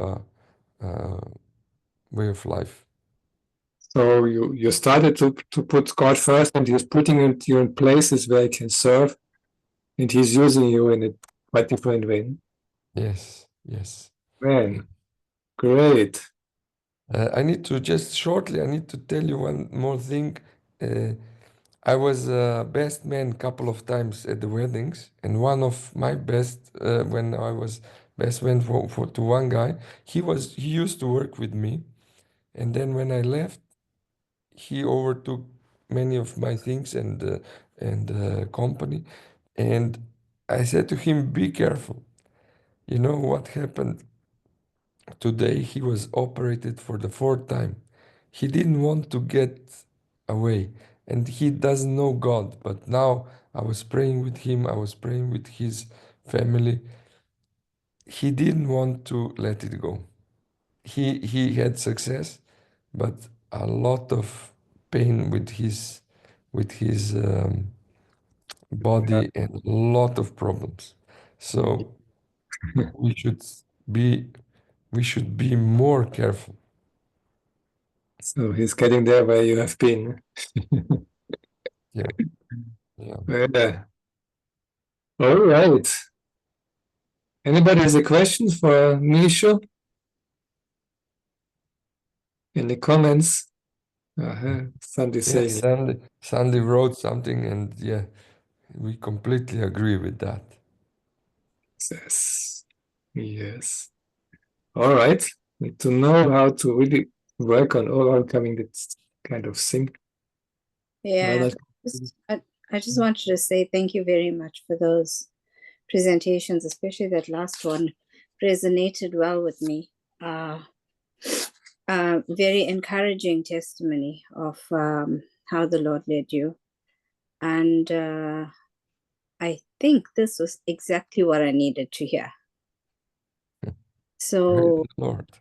Speaker 2: uh, way of life.
Speaker 1: So you started to put God first, and He's putting you in places where He can serve, and He's using you in a quite different way.
Speaker 2: Yes, yes.
Speaker 1: Man, great.
Speaker 2: I need to just shortly, I need to tell you one more thing. Uh, I was best man couple of times at the weddings, and one of my best when I was best man for to one guy, he used to work with me, and then when I left, he overtook many of my things and company, and I said to him, "Be careful." You know what happened today? He was operated for the fourth time. He didn't want to get away, and he doesn't know God. But now I was praying with him, I was praying with his family. He didn't want to let it go. He had success, but a lot of pain with his body and a lot of problems. So we should be we should be more careful.
Speaker 1: So He's getting there where you have been.
Speaker 2: Yeah, yeah.
Speaker 1: Yeah. All right. Anybody has a question for Misha in the comments? Somebody
Speaker 2: Yes,
Speaker 1: saying
Speaker 2: Sandy wrote something, and yeah, we completely agree with that.
Speaker 1: yes. Yes. All right. Need to know how to really work on overcoming this kind of thing.
Speaker 3: Yeah,
Speaker 1: Well,
Speaker 3: I just wanted to say thank you very much for those presentations, especially that last one resonated well with me. Very encouraging testimony of how the Lord led you. And I think this was exactly what I needed to hear.
Speaker 2: Praise
Speaker 3: So
Speaker 2: the Lord.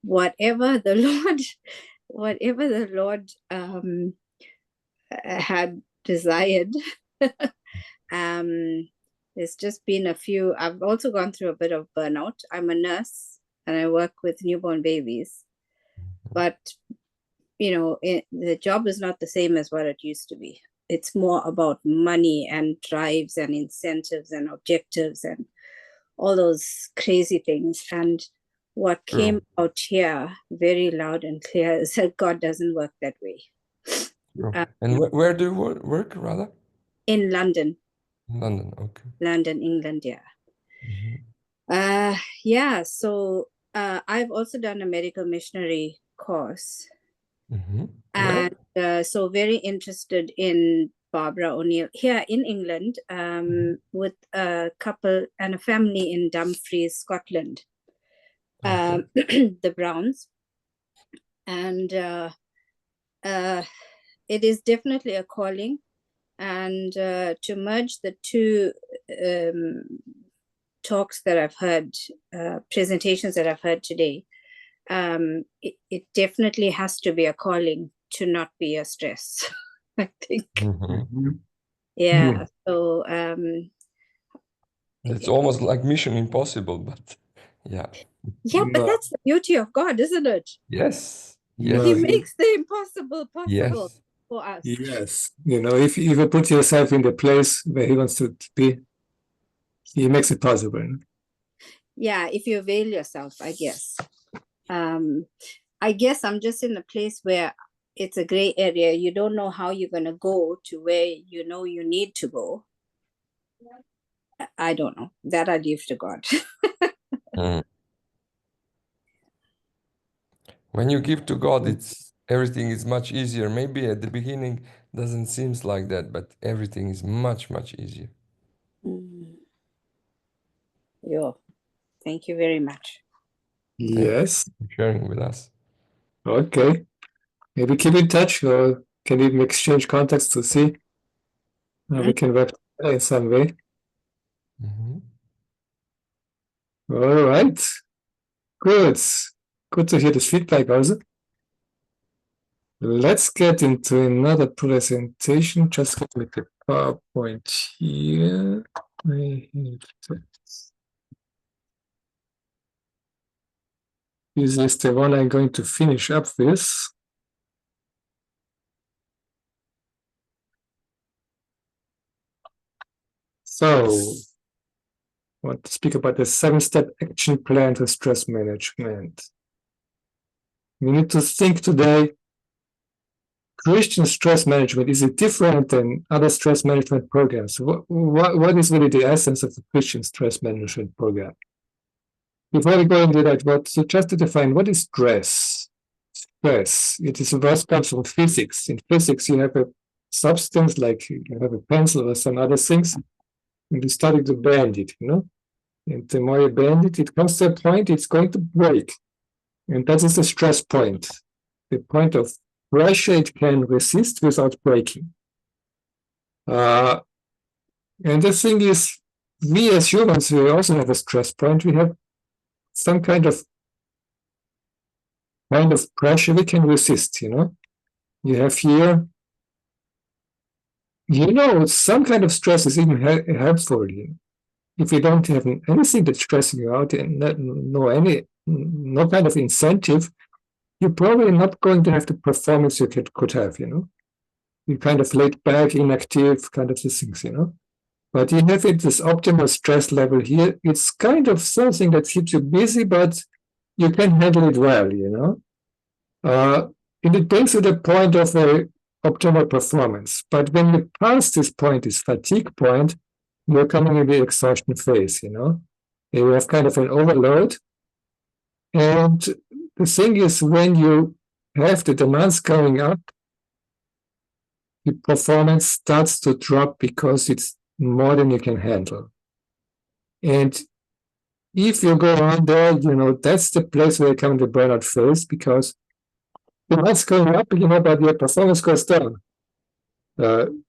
Speaker 3: whatever the Lord, whatever the Lord had desired. There's just been a few. I've also gone through a bit of burnout. I'm a nurse and I work with newborn babies, but the job is not the same as what it used to be. It's more about money and drives and incentives and objectives and all those crazy things. And what came out here very loud and clear is that God doesn't work that way.
Speaker 2: And where do you work, rather?
Speaker 3: In London.
Speaker 2: London, okay.
Speaker 3: London, England, yeah. Yeah, so I've also done a medical missionary course. And so very interested in Barbara O'Neill here in England, with a couple and a family in Dumfries, Scotland, the Browns. And it is definitely a calling. And to merge the two talks that I've heard, presentations that I've heard today, it definitely has to be a calling to not be a stress, I think. Yeah, so
Speaker 2: it's almost like Mission Impossible, but yeah.
Speaker 3: Yeah, but that's the beauty of God, isn't it?
Speaker 2: Yes.
Speaker 3: He makes the impossible possible for us.
Speaker 1: Yes. If you put yourself in the place where he wants to be, he makes it possible.
Speaker 3: Yeah, if you avail yourself, I guess. I guess I'm just in a place where it's a gray area. You don't know how you're going to go to where you know you need to go. I don't know. That I leave to God.
Speaker 2: When you give to God, everything is much easier. Maybe at the beginning doesn't seem like that, but everything is much, much easier.
Speaker 3: Yo, thank you very much.
Speaker 1: Yes.
Speaker 2: Thank you for sharing with us.
Speaker 1: Okay. Maybe keep in touch, or can even exchange contacts to see how we can work in some way. All right. Good. Good to hear this feedback also. Let's get into another presentation. Just get with the PowerPoint here. This is the one I'm going to finish up with. So, I want to speak about the 7-step action plan for stress management. We need to think today, Christian stress management, is it different than other stress management programs? What is really the essence of the Christian stress management program? Before we go into that, just to define what is stress? Stress, it is a word comes from physics. In physics, you have a substance like you have a pencil or some other things, and you study to bend it, And the more you bend it, it comes to a point it's going to break. And that is the stress point. The point of pressure it can resist without breaking. And the thing is, we as humans, we also have a stress point. We have some kind of pressure we can resist, You have here, some kind of stress is even helpful. If you don't have anything that's stressing you out and no kind of incentive, you're probably not going to have the performance you could have, You're kind of laid back, inactive, kind of these things, But you have this optimal stress level here. It's kind of something that keeps you busy, but you can handle it well, And it brings you to the point of optimal performance. But when you pass this point, this fatigue point, you're coming in the exhaustion phase, You have kind of an overload. And the thing is, when you have the demands going up, the performance starts to drop because it's more than you can handle. And if you go on there, that's the place where you come to burnout phase, because the demands going up, but your performance goes down.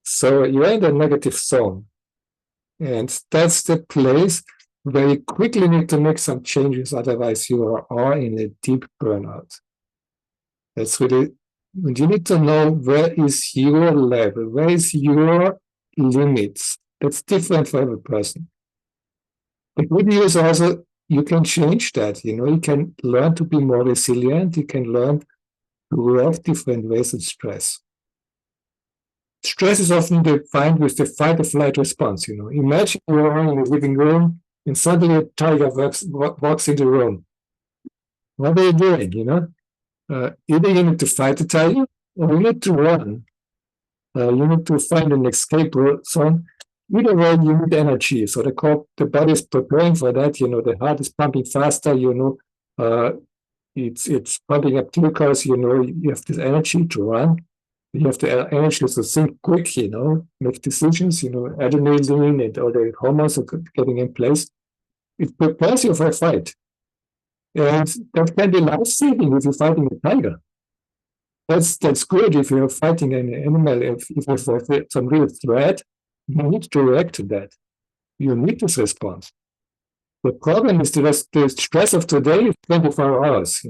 Speaker 1: So you're in the negative zone. And that's the place where you quickly need to make some changes, otherwise you are in a deep burnout. That's really And you need to know where is your level, where is your limits. That's different for every person. The good news also, you can change that. You can learn to be more resilient. You can learn to react different ways of stress. Stress is often defined with the fight or flight response. Imagine you're in a living room and suddenly a tiger walks in the room. What are you doing? Either you need to fight the tiger or you need to run. You need to find an escape zone. Either way, you need energy. So the body is preparing for that. The heart is pumping faster. It's pumping up glucose. You have this energy to run. You have the energy to think quick. Make decisions. Adrenaline and all the hormones are getting in place. It prepares you for a fight, and that can be life-saving if you're fighting a tiger. That's good if you're fighting an animal. If there's some real threat, you need to react to that. You need this response. The problem is the stress of today is 24 hours.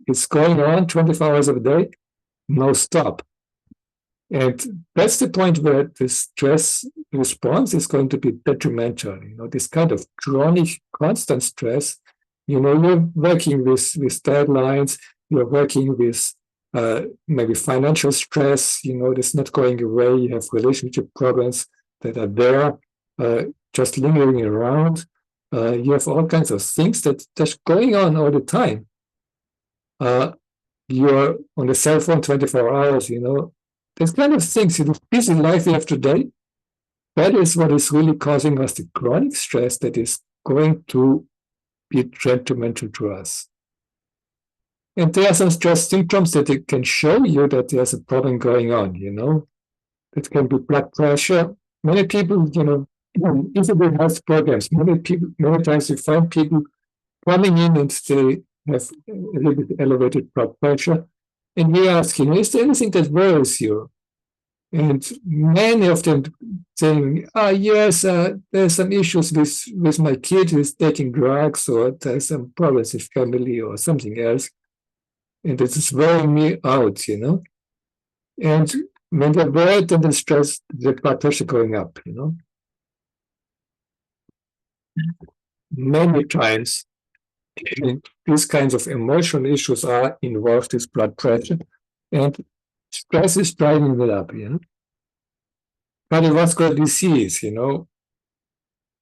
Speaker 1: It's going on 24 hours a day, no stop. And that's the point where the stress response is going to be detrimental. This kind of chronic, constant stress. You're working with deadlines. You're working with maybe financial stress. That's not going away. You have relationship problems that are there, just lingering around. You have all kinds of things that just going on all the time. You're on the cell phone 24 hours. There's kind of things in the busy life we have today. That is what is really causing us the chronic stress that is going to be detrimental to us. And there are some stress symptoms that it can show you that there's a problem going on. It can be blood pressure. Many people, even health programs, many times you find people coming in and they have a little bit elevated blood pressure. And we ask, is there anything that worries you? And many of them saying, yes, there's some issues with my kid who's taking drugs, or there's some problems with family or something else. And it is wearing me out, And when they're worried, then the stress, the blood pressure going up, Many times, these kinds of emotional issues are involved with blood pressure, and stress is driving it up, Cardiovascular disease,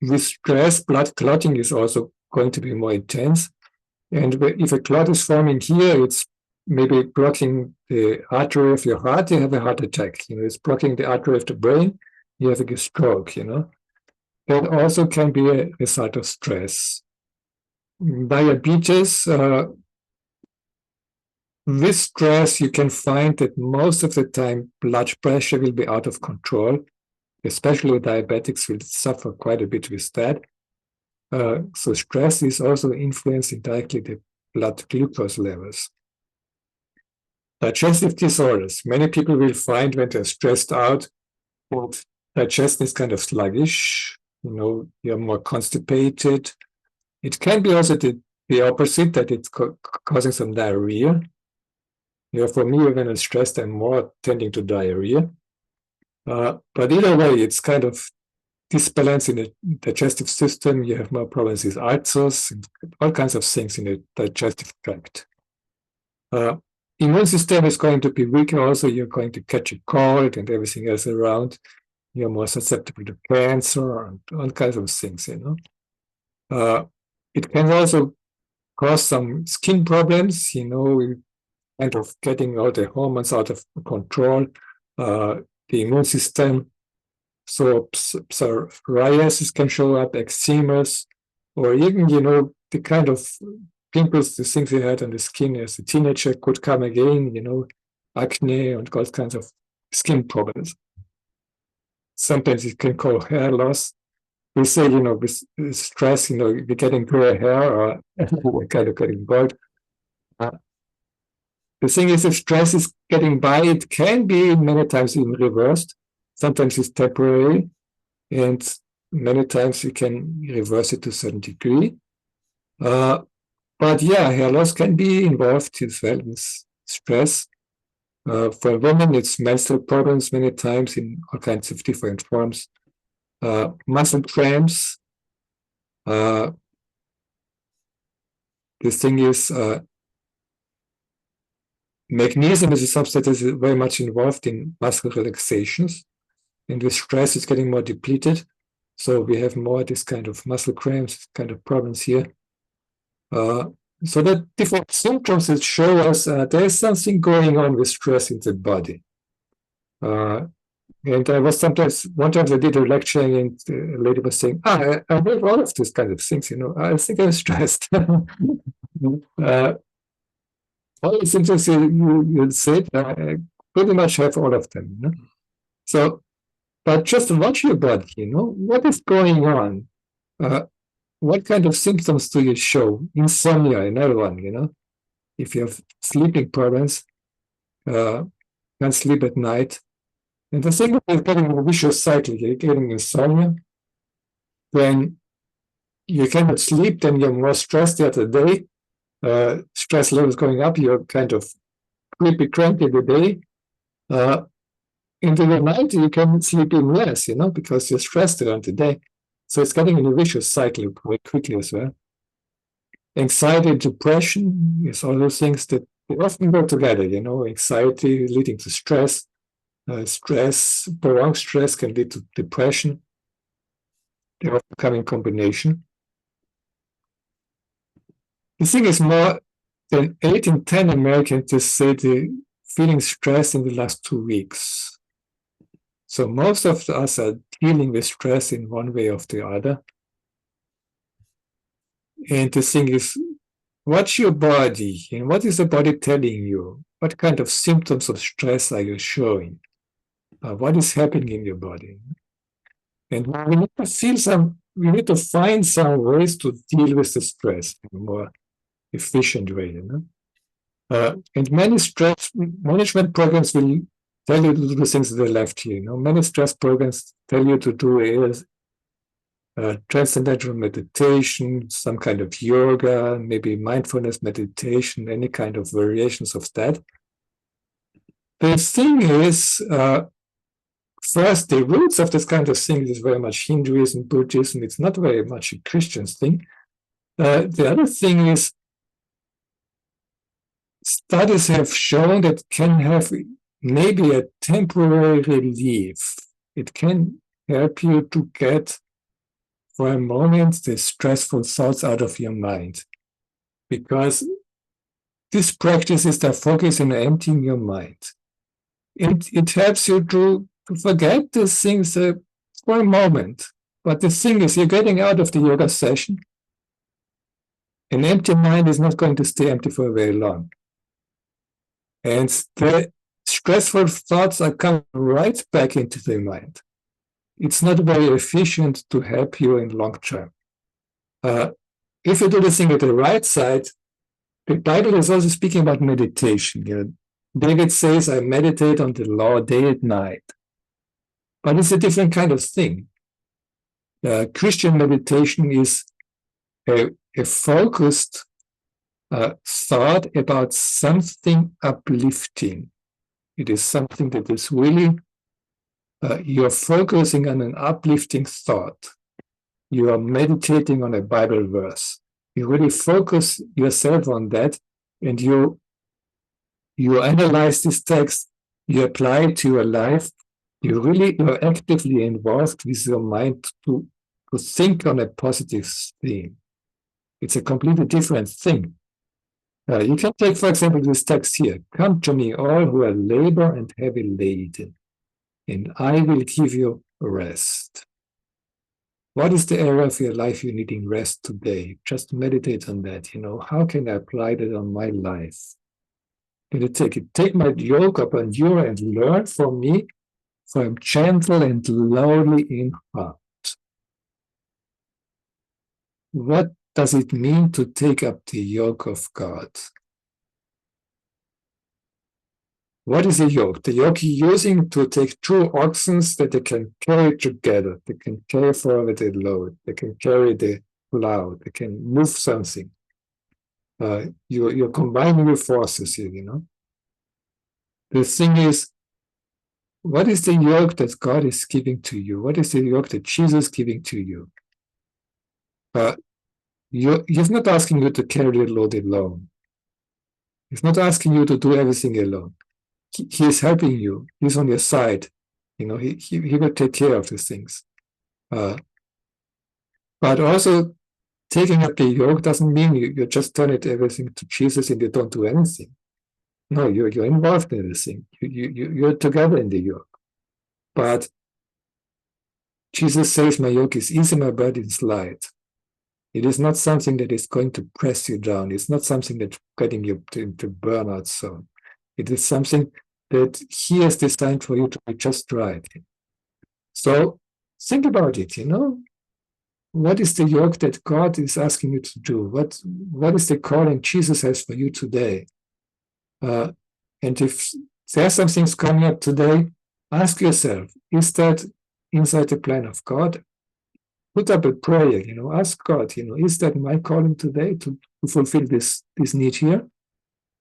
Speaker 1: with stress, blood clotting is also going to be more intense. And if a clot is forming here, it's maybe blocking the artery of your heart, you have a heart attack. It's blocking the artery of the brain, you have a stroke, That also can be a result of stress. Diabetes, with stress, you can find that most of the time blood pressure will be out of control. Especially diabetics will suffer quite a bit with that. So stress is also influencing directly the blood glucose levels. Digestive disorders. Many people will find when they're stressed out that digestion is kind of sluggish. You're more constipated. It can be also the opposite, that it's causing some diarrhea. For me, when I'm stressed, I'm more tending to diarrhea. But either way, it's kind of disbalance in the digestive system. You have more problems with ulcers and all kinds of things in the digestive tract. Immune system is going to be weaker also. You're going to catch a cold and everything else around. You're more susceptible to cancer and all kinds of things, It can also cause some skin problems, kind of getting all the hormones out of control. The immune system, so psoriasis can show up, eczemas, or even, the kind of pimples, the things you had on the skin as a teenager could come again, acne and all kinds of skin problems. Sometimes it can cause hair loss. We say, with stress, we're getting gray hair or we're kind of getting bald. The thing is, if stress is getting by, it can be many times even reversed. Sometimes it's temporary, and many times you can reverse it to a certain degree. But yeah, hair loss can be involved as well with stress. For women, it's menstrual problems many times in all kinds of different forms. Muscle cramps. The thing is, magnesium is a substance that is very much involved in muscle relaxations. And with stress, it's getting more depleted. So we have more this kind of muscle cramps, kind of problems here. So that different symptoms that show us there's something going on with stress in the body. And I was one time I did a lecture and a lady was saying, I have all of these kind of things, I think I'm stressed. All the symptoms you said, I pretty much have all of them. So, but just watch your body, what is going on? What kind of symptoms do you show? Insomnia in everyone, if you have sleeping problems, can't sleep at night. And the thing is getting a vicious cycle, you're getting insomnia, then you cannot sleep, then you're more stressed the other day, stress levels going up, you're kind of creepy, cranky the day. Into the night, you can sleep in less, because you're stressed around the day. So it's getting in a vicious cycle quite quickly as well. Anxiety, depression is all those things that they often go together, anxiety leading to stress. Prolonged stress can lead to depression. They often come in combination. The thing is, more than 8 in 10 Americans just say they're feeling stress in the last 2 weeks. So most of us are dealing with stress in one way or the other. And the thing is, watch your body, and what is the body telling you? What kind of symptoms of stress are you showing? What is happening in your body? And we need to we need to find some ways to deal with the stress in a more efficient way. And many stress management programs will tell you to do the things that are left here. Many stress programs tell you to do transcendental meditation, some kind of yoga, maybe mindfulness meditation, any kind of variations of that. The thing is, first, the roots of this kind of thing is very much Hinduism, Buddhism. It's not very much a Christian thing. The other thing is, studies have shown that can have maybe a temporary relief. It can help you to get, for a moment, the stressful thoughts out of your mind. Because this practice is the focus in emptying your mind. It helps you to forget these things for a moment. But the thing is, you're getting out of the yoga session. An empty mind is not going to stay empty for very long. And the stressful thoughts are coming right back into the mind. It's not very efficient to help you in long term. If you do the thing at the right side, the Bible is also speaking about meditation. David says, I meditate on the law day and night. But it's a different kind of thing. Christian meditation is a focused thought about something uplifting. It is something that is really, you're focusing on an uplifting thought. You are meditating on a Bible verse. You really focus yourself on that, and you analyze this text, you apply it to your life, you're actively involved with your mind to think on a positive theme. It's a completely different thing. You can take, for example, this text here. Come to me, all who are labor and heavy laden, and I will give you rest. What is the area of your life you're needing rest today? Just meditate on that. How can I apply that on my life? Can you take my yoke upon you and learn from me, for I'm gentle and lowly in heart. What does it mean to take up the yoke of God? What is a yoke? The yoke you're using to take 2 oxen that they can carry together. They can carry forward the load. They can carry the plow. They can move something. You're combining your forces here, The thing is, what is the yoke that God is giving to you? What is the yoke that Jesus is giving to you? He's not asking you to carry the load alone. He's not asking you to do everything alone. He is helping you. He's on your side. He will take care of these things. But also, taking up the yoke doesn't mean you just turn it everything to Jesus and you don't do anything. No, you're involved in this thing. You're together in the yoke. But Jesus says, my yoke is easy, my burden is light. It is not something that is going to press you down. It's not something that's getting you into burnout zone. It is something that he has designed for you to be just right. So think about it, What is the yoke that God is asking you to do? What is the calling Jesus has for you today? And if there are some things coming up today, ask yourself, is that inside the plan of God? Put up a prayer, ask God, is that my calling today to fulfill this need here?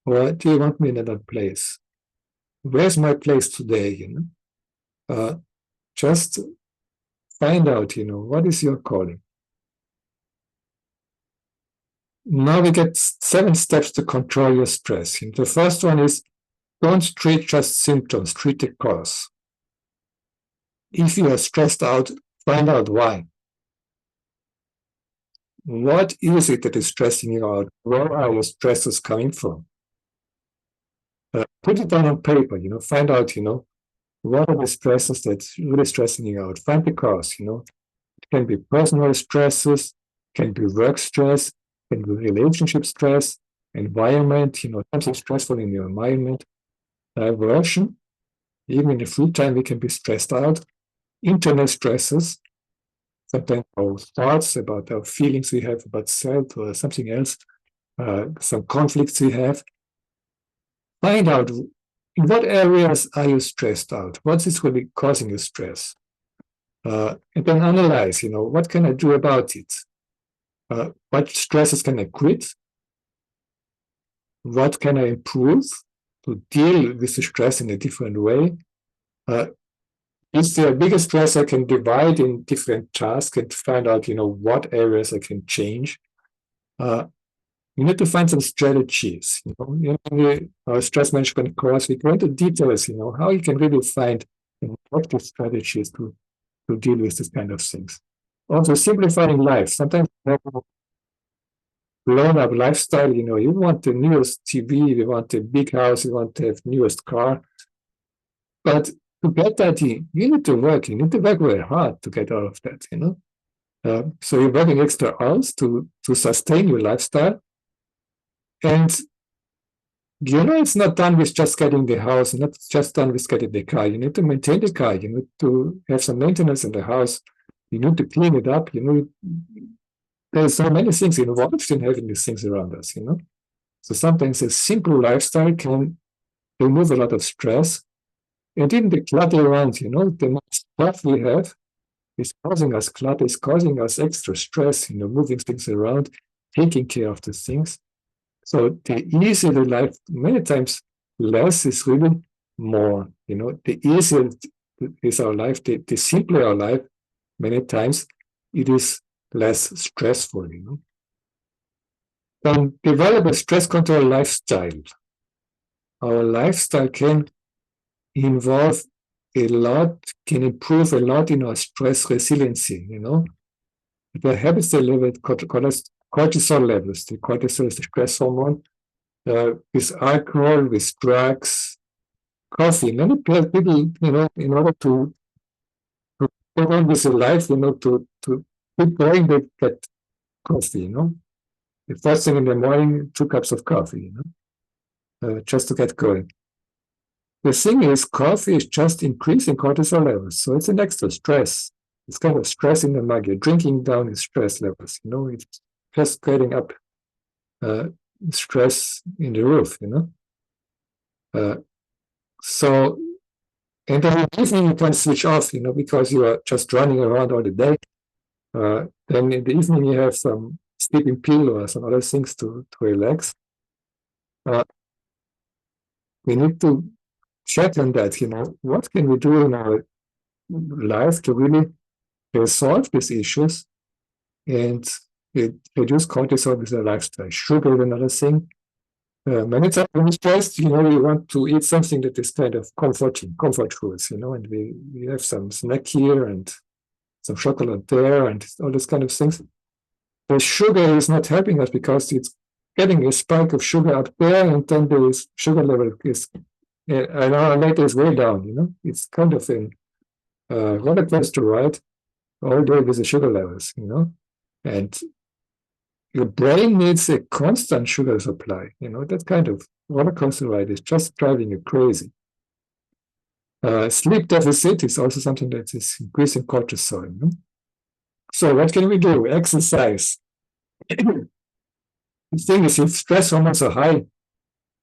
Speaker 1: Or do you want me in another place? Where's my place today, just find out, what is your calling? Now we get 7 steps to control your stress. The first one is, don't treat just symptoms, treat the cause. If you are stressed out, find out why. What is it that is stressing you out? Where are your stresses coming from? Put it down on paper, find out, what are the stresses that's really stressing you out? Find the cause, It can be personal stresses, can be work stress, can be relationship stress, environment, something stressful in your environment, diversion. Even in the free time, we can be stressed out. Internal stresses, sometimes our thoughts about our feelings we have about self or something else, some conflicts we have. Find out in what areas are you stressed out? What is really causing you stress? And then analyze, what can I do about it? What stresses can I quit? What can I improve to deal with the stress in a different way? Is there a bigger stress I can divide in different tasks and find out, what areas I can change? You need to find some strategies. In our stress management course, we go into details, how you can really find effective strategies to deal with this kind of things. Also, simplifying life. Sometimes we have a blown up lifestyle, you want the newest TV, you want a big house, you want to have newest car. But to get that, you need to work. You need to work very hard to get all of that, So you're working extra hours to sustain your lifestyle. And, it's not done with just getting the house, not just done with getting the car. You need to maintain the car. You need to have some maintenance in the house. You need to clean it up. There's so many things involved in having these things around us, So sometimes a simple lifestyle can remove a lot of stress. And even the clutter around, the more stuff we have is causing us clutter, is causing us extra stress, moving things around, taking care of the things. So the easier the life, many times less is really more, the easier is our life, the simpler our life, many times it is less stressful, Then develop a stress control lifestyle. Our lifestyle can involve a lot, can improve a lot in our stress resiliency, The habits they live with cortisol levels. The cortisol is the stress hormone. With alcohol, with drugs, coffee. Many people, in order to go on with their life, to keep going, they get coffee, The first thing in the morning, 2 cups of coffee, just to get going. The thing is, coffee is just increasing cortisol levels, so it's an extra stress. It's kind of stress in the mug. You're drinking down its stress levels, It's just getting up stress in the roof, So, and then in the evening you can switch off, because you are just running around all the day. Then in the evening you have some sleeping pill or some other things to relax. We need to chat on that, what can we do in our life to really resolve these issues and reduce cortisol with a lifestyle. Sugar is another thing. Many times when we're stressed, we want to eat something that is kind of comforting, comfort foods, and we have some snack here and some chocolate there and all those kind of things. The sugar is not helping us because it's getting a spike of sugar up there, and then the sugar level is an hour later is way down. It's kind of a roller coaster ride all day with the sugar levels, and your brain needs a constant sugar supply. That kind of roller coaster ride is just driving you crazy. Sleep deficit is also something that is increasing cortisol. So what can we do? Exercise. The thing is, if stress hormones are high,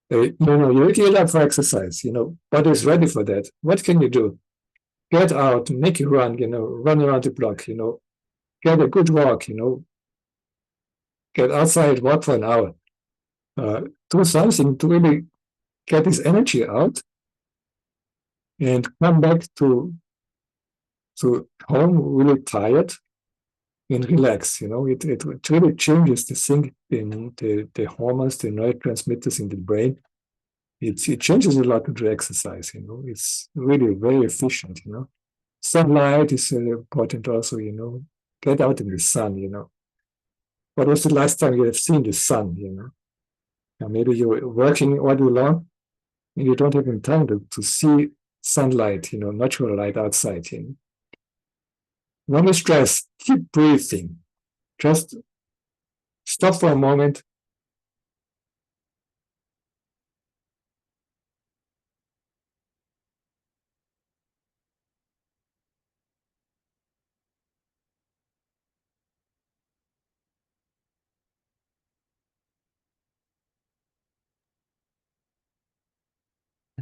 Speaker 1: you get up for exercise. Body is ready for that. What can you do? Get out, make a run. Run around the block. Get a good walk. Get outside, walk for an hour. Do something to really get this energy out and come back to home really tired and relax. It really changes the thing in the hormones, the neurotransmitters in the brain. It changes a lot to the exercise. It's really very efficient. Sunlight is important also. Get out in the sun. What was the last time you have seen the sun? Maybe you're working all day long and you don't have any time to see sunlight, natural light outside. When you're stressed, keep breathing. Just stop for a moment.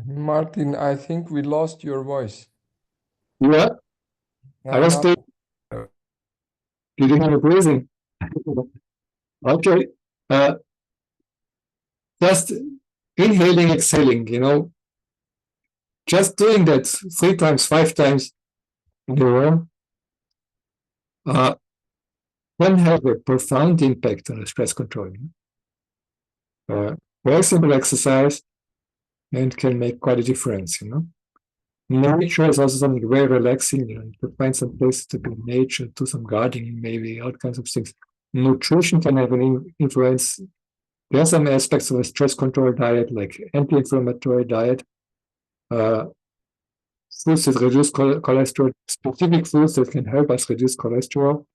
Speaker 2: Martin, I think we lost your voice.
Speaker 1: Yeah, I was
Speaker 2: Now,
Speaker 1: you didn't hear breathing. Okay. Just inhaling, exhaling, just doing that 3 times, 5 times in a row can have a profound impact on the stress control. Very simple exercise and can make quite a difference. Nature is also something very relaxing. To find some place to be in nature, do some gardening, maybe all kinds of things. Nutrition can have an influence. There are some aspects of a stress control diet, like anti-inflammatory diet, foods that reduce cholesterol, specific foods that can help us reduce cholesterol.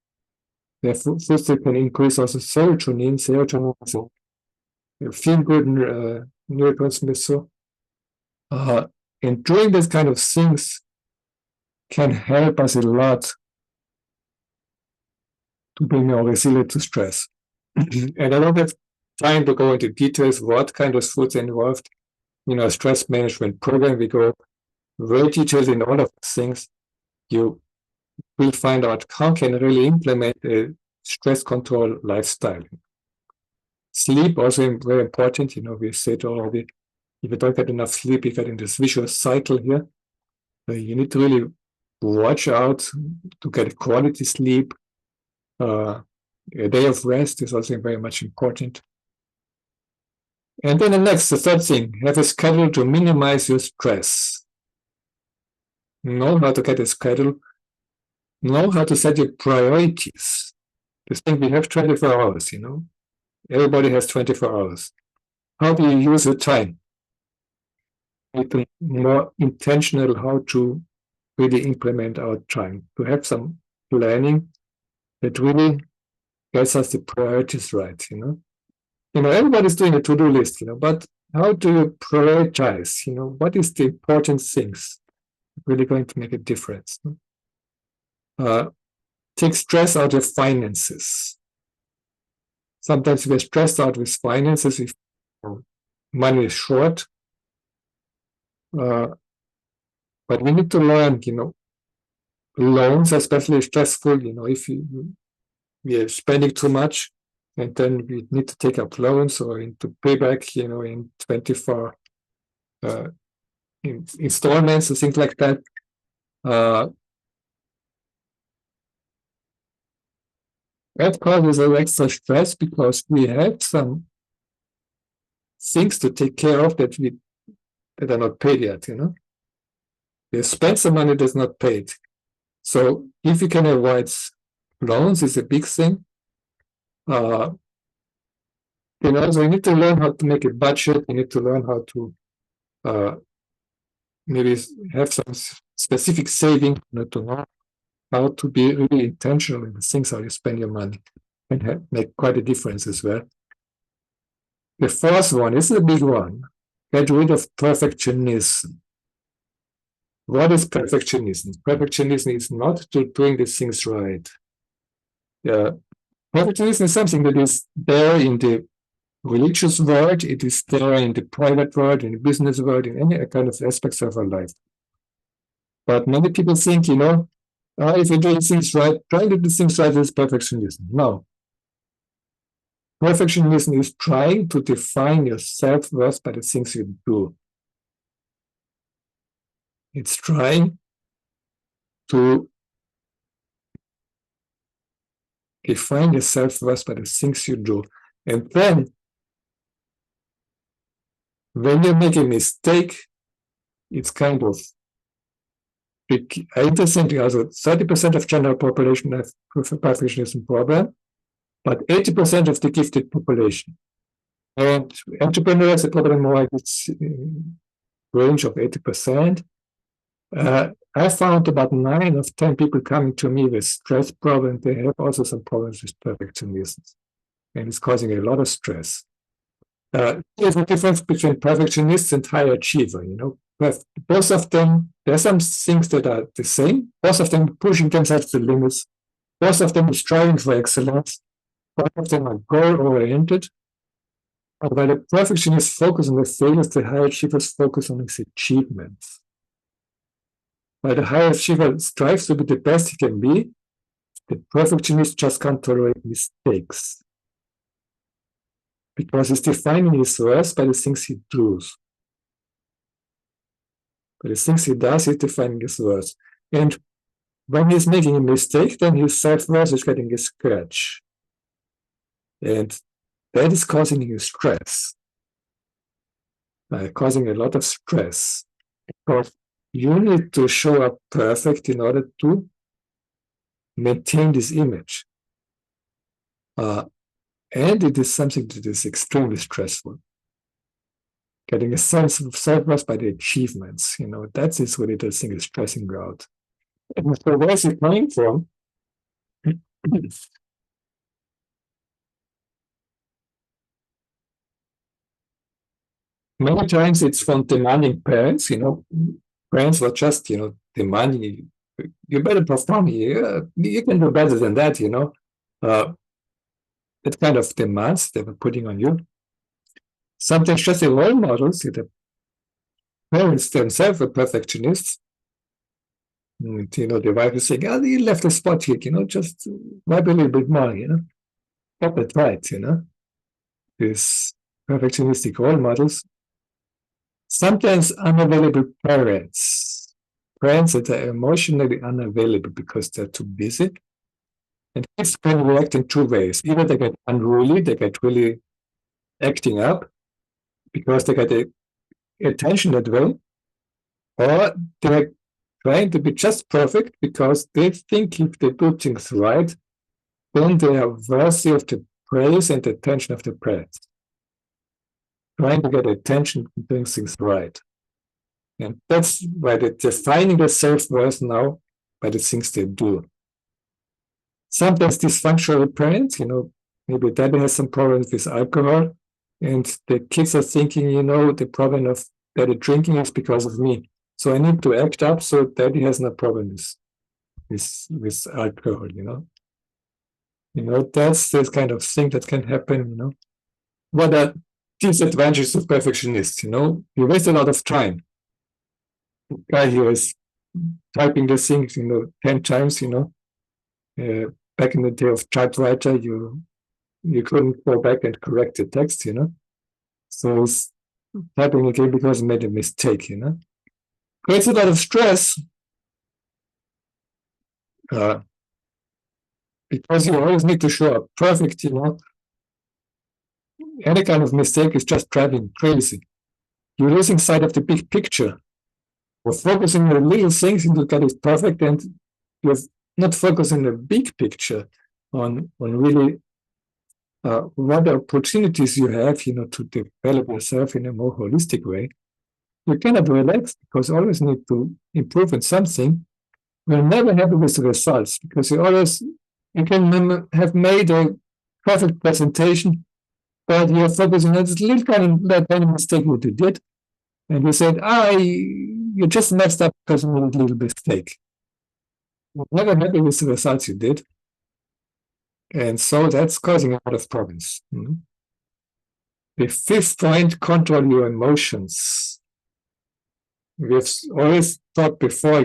Speaker 1: There are foods that can increase also serotonin. Serotonin is a feel-good neurotransmitter. And doing these kind of things can help us a lot to be more resilient to stress. And I don't have time to go into details what kind of foods are involved. Stress management program, we go very detailed in all of these things. You will find out how can really implement a stress control lifestyle. Sleep also very important. We said already, if you don't get enough sleep, you get in this vicious cycle here. You need to really watch out to get quality sleep. A day of rest is also very much important. And then the third thing, have a schedule to minimize your stress. Know how to get a schedule. Know how to set your priorities. This thing, we have 24 hours, Everybody has 24 hours. How do you use your time? Be more intentional how to really implement our time, to have some planning that really gets us the priorities right. Everybody's doing a to-do list, but how do you prioritize? What is the important things really going to make a difference? Take stress out of finances. Sometimes we're stressed out with finances if money is short. But we need to learn, loans, especially stressful, if we are spending too much, and then we need to take up loans or to pay back, in 24 installments and things like that. That causes a extra stress because we have some things to take care of that are not paid yet, We spent some money that's not paid. So if you can avoid loans, is a big thing. So you need to learn how to make a budget. You need to learn how to maybe have some specific saving, to know how to be really intentional in the things how you spend your money, and make quite a difference as well. The fourth one is a big one. Get rid of perfectionism. What is perfectionism? Perfectionism is not doing the things right. Perfectionism is something that is there in the religious world, it is there in the private world, in the business world, in any kind of aspects of our life. But many people think, if you do things right, trying to do things right is perfectionism. No. Perfectionism is trying to define your self-worth by the things you do. It's trying to define your self-worth by the things you do. And then, when you make a mistake, it's kind of interesting. Also, 30% of general population have perfectionism problem, but 80% of the gifted population. And entrepreneurs are probably more like this range of 80%. I found about 9 of 10 people coming to me with stress problems. They have also some problems with perfectionism, and it's causing a lot of stress. There's a difference between perfectionists and high achiever. Both of them, there are some things that are the same. Both of them pushing themselves to the limits. Both of them are striving for excellence. Both of them are goal-oriented. But while the perfectionists focus on the failures, the high achievers focus on his achievements. While the high achiever strives to be the best he can be, the perfectionist just can't tolerate mistakes. Because he's defining his worth by the things he does. By the things he does, he's defining his worth. And when he's making a mistake, then his self-worth is getting a scratch. And that is causing you stress. Causing a lot of stress. Because you need to show up perfect in order to maintain this image. And it is something that is extremely stressful. Getting a sense of self-worth by the achievements, that is what the thing is stressing you out. And so where is it coming from? Many times it's from demanding parents, parents were just, demanding you better perform here, you can do better than that, that kind of demands they were putting on you. Sometimes just the role models, the parents themselves were perfectionists. And, the wife is saying, oh, you left a spot here, just wipe a little bit more, Pop it right, These perfectionistic role models. Sometimes unavailable parents that are emotionally unavailable because they're too busy. And kids can react in 2 ways. Either they get unruly, they get really acting up because they get attention that way, or they're trying to be just perfect because they think if they do things right, then they are worthy of the praise and attention of the parents. Trying to get attention and doing things right. And that's why they're defining their self-worth now by the things they do. Sometimes dysfunctional parents, maybe daddy has some problems with alcohol, and the kids are thinking, the problem of daddy drinking is because of me. So I need to act up so daddy has no problem with alcohol, That's this kind of thing that can happen, What are disadvantages of perfectionists, You waste a lot of time. The guy here is typing the things, 10 times, back in the day of typewriter, you couldn't go back and correct the text, So it's typing again because he made a mistake, creates a lot of stress because you always need to show up perfect, Any kind of mistake is just driving crazy. You're losing sight of the big picture. You're focusing on little things and you get it perfect, and you're not focusing on the big picture, on really what opportunities you have, to develop yourself in a more holistic way. You cannot relax because you always need to improve in something. You're never happy with the results because you can have made a perfect presentation, but you're focusing on this little tiny mistake what you did. And you said, you just messed up because of a little mistake. You're never happy with the results you did. And so that's causing a lot of problems. The fifth point, control your emotions. We've always thought before,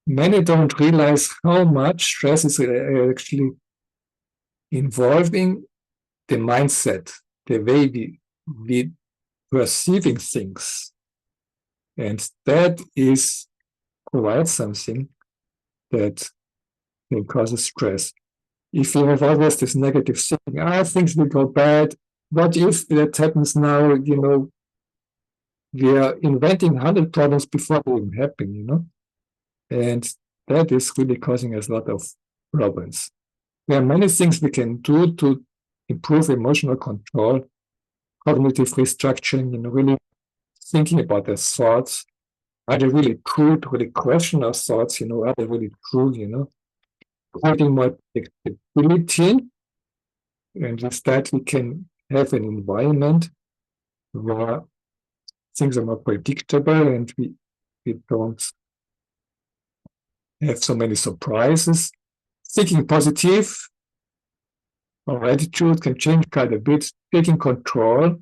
Speaker 1: many don't realize how much stress is actually involving the mindset, the way we perceiving things. And that is quite something that causes stress. If you have always this negative thinking, things will go bad. What if that happens now? We are inventing 100 problems before they even happen, and that is really causing us a lot of problems. There are many things we can do to improve emotional control, cognitive restructuring, really thinking about their thoughts. Are they really true? To really question our thoughts, are they really true, Creating more predictability, and with that we can have an environment where things are more predictable and we don't have so many surprises. Thinking positive, our attitude can change quite a bit, taking control.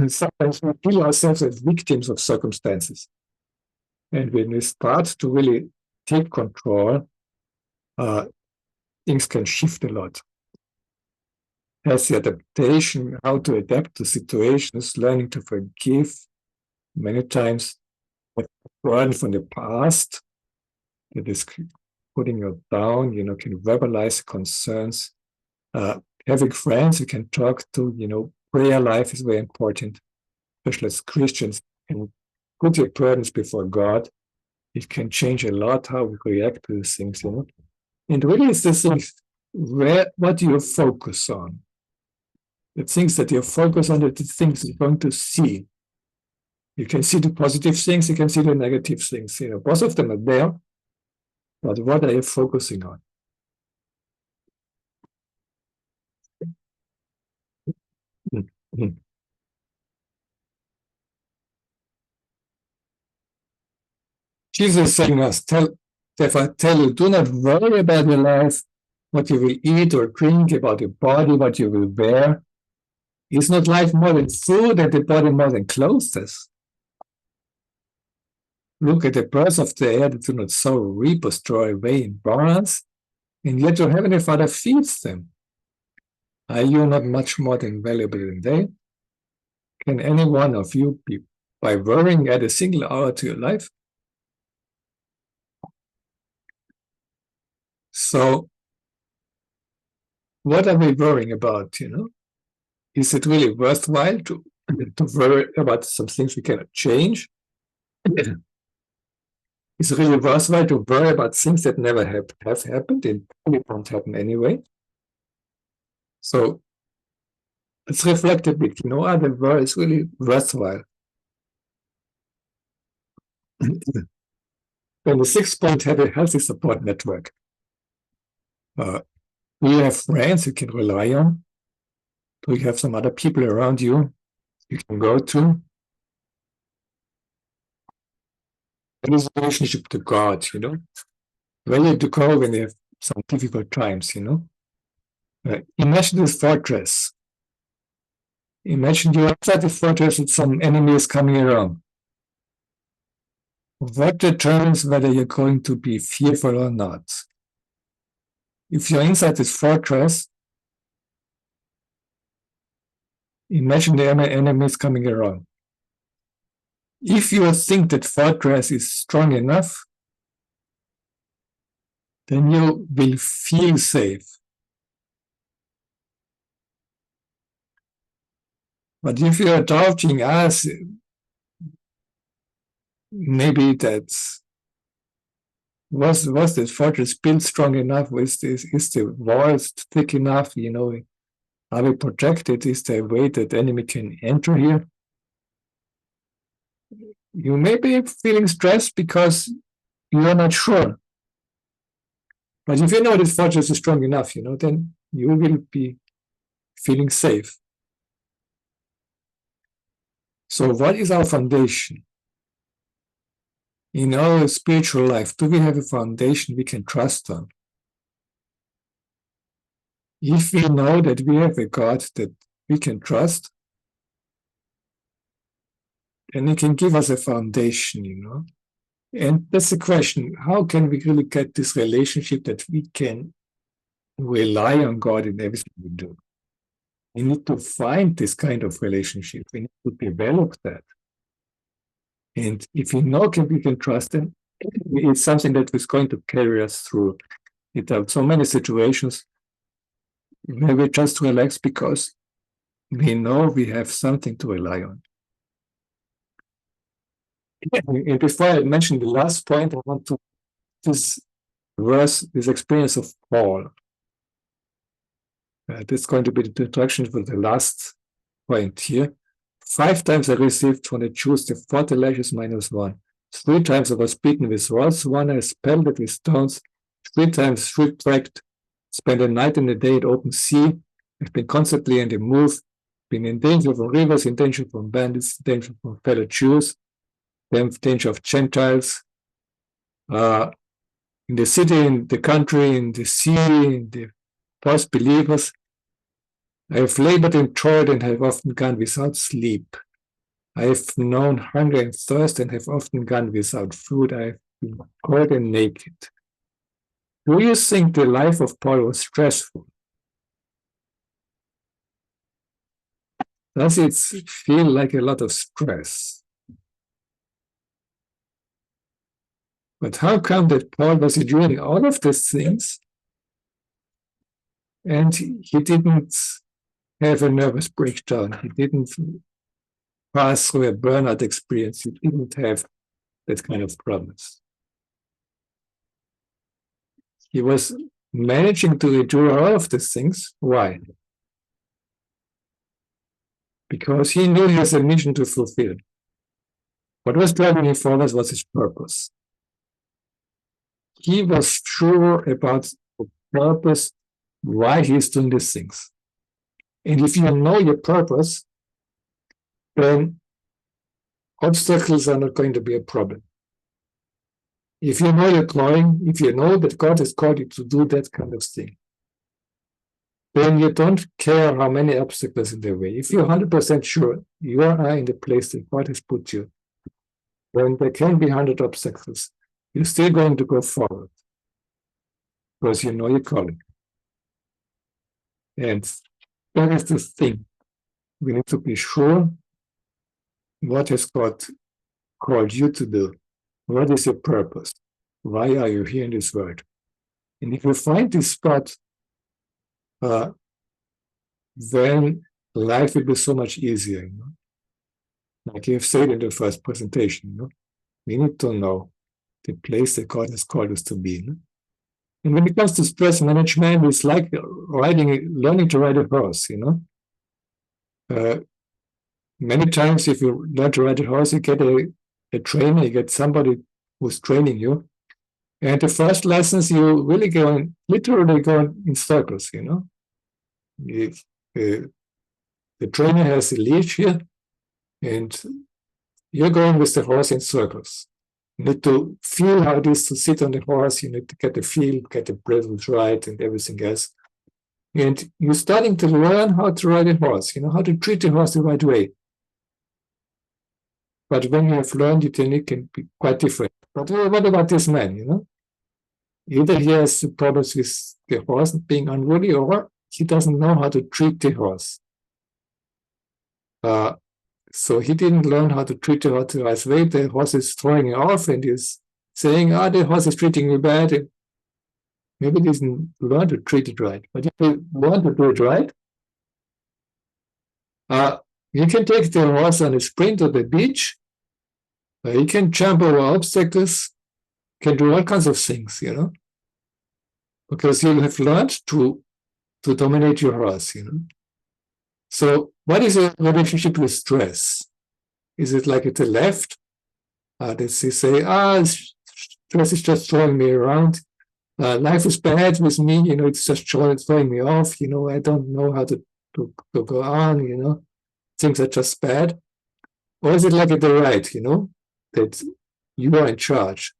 Speaker 1: Sometimes we feel ourselves as victims of circumstances. And when we start to really take control, things can shift a lot. As the adaptation, how to adapt to situations, learning to forgive. Many times, learn from the past that is putting you down, can verbalize concerns. Having friends you can talk to, prayer life is very important, especially as Christians. And put your burdens before God. It can change a lot how we react to these things, And really, it's the things what do you focus on? The things that you focus on, the things you're going to see. You can see the positive things, you can see the negative things. Both of them are there, but what are you focusing on? Jesus is saying us, if I tell you, do not worry about your life, what you will eat or drink, about your body, what you will wear. Is not life more than food and the body more than clothes? Look at the birds of the air that do not sow, reap, or store away in barns, and yet your heavenly Father feeds them. Are you not much more than valuable than they? Can any one of you, by worrying, add a single hour to your life? So, what are we worrying about, Is it really worthwhile to worry about some things we cannot change? Is it really worthwhile to worry about things that never have happened and probably won't happen anyway? So let's reflect a bit, are the worries really worthwhile? Then the sixth point, have a healthy support network. Do you have friends you can rely on? Do you have some other people around you can go to? And this relationship to God, where you to go when you have some difficult times, Imagine this fortress. Imagine you're outside the fortress and some enemy is coming around. What determines whether you're going to be fearful or not? If you're inside this fortress, imagine the enemy is coming around. If you think that fortress is strong enough, then you will feel safe. But if you are doubting us, maybe that's was this fortress built strong enough? Is the walls thick enough? Are we protected? Is there a way that the enemy can enter here? You may be feeling stressed because you are not sure. But if you know this fortress is strong enough, then you will be feeling safe. So what is our foundation? In our spiritual life, do we have a foundation we can trust on? If we know that we have a God that we can trust, then He can give us a foundation, And that's the question, how can we really get this relationship that we can rely on God in everything we do? We need to find this kind of relationship. We need to develop that. And if we know we can trust Him, it's something that is going to carry us through. There are so many situations where we just relax because we know we have something to rely on. And before I mention the last point, I want to this experience of Paul. That's going to be the introduction for the last point here. 5 times I received from the Jews the 40 lashes minus 1. 3 times I was beaten with rods. 1 I pelted with stones. 3 times shipwrecked. Spent a night and a day at open sea. I've been constantly on the move. Been in danger from rivers, in danger from bandits, in danger from fellow Jews, in danger of Gentiles, in the city, in the country, in the sea, in the false believers. I have labored and toiled and have often gone without sleep. I have known hunger and thirst and have often gone without food. I have been cold and naked. Do you think the life of Paul was stressful? Does it feel like a lot of stress? But how come that Paul was doing all of these things and he didn't have a nervous breakdown? He didn't pass through a burnout experience. He didn't have that kind of problems. He was managing to endure all of these things. Why? Because he knew he has a mission to fulfill. What was driving him forward was his purpose. He was sure about the purpose, why he's doing these things. And if you know your purpose, then obstacles are not going to be a problem. If you know your calling, if you know that God has called you to do that kind of thing, then you don't care how many obstacles in the way. If you're 100% sure you are in the place that God has put you, then there can be 100 obstacles. You're still going to go forward because you know your calling. And that is the thing. We need to be sure what has God called you to do. What is your purpose? Why are you here in this world? And if you find this spot, then life will be so much easier. Like you've said in the first presentation, we need to know the place that God has called us to be. And when it comes to stress management, it's like learning to ride a horse. Many times, if you learn to ride a horse, you get a trainer, you get somebody who's training you. And the first lessons, you really literally go in circles. The trainer has a leash here, and you're going with the horse in circles. You need to feel how it is to sit on the horse. You need to get the feel, get the bridle right, and everything else. And you're starting to learn how to ride a horse, how to treat the horse the right way. But when you have learned it, then it can be quite different. But what about this man, Either he has problems with the horse being unruly, or he doesn't know how to treat the horse. So he didn't learn how to treat the horse the right way. The horse is throwing him off and he's saying, the horse is treating me bad. And maybe he didn't learn to treat it right. But if you learn to do it right, you can take the horse on a sprint on the beach. You can jump over obstacles, can do all kinds of things, because you have learned to dominate your horse, So what is your relationship with stress? Is it like at the left? Does he say, stress is just throwing me around. Life is bad with me, it's just throwing me off, I don't know how to go on, things are just bad. Or is it like at the right, that you are in charge?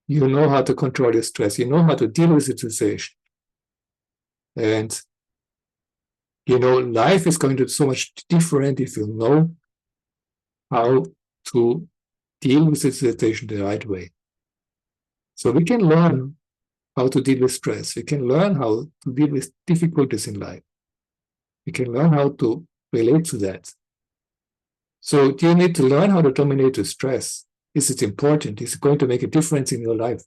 Speaker 1: You know how to control your stress. You know how to deal with the situation. And, life is going to be so much different if you know how to deal with the situation the right way. So we can learn how to deal with stress. We can learn how to deal with difficulties in life. We can learn how to relate to that. So do you need to learn how to dominate the stress? Is it important? Is it going to make a difference in your life?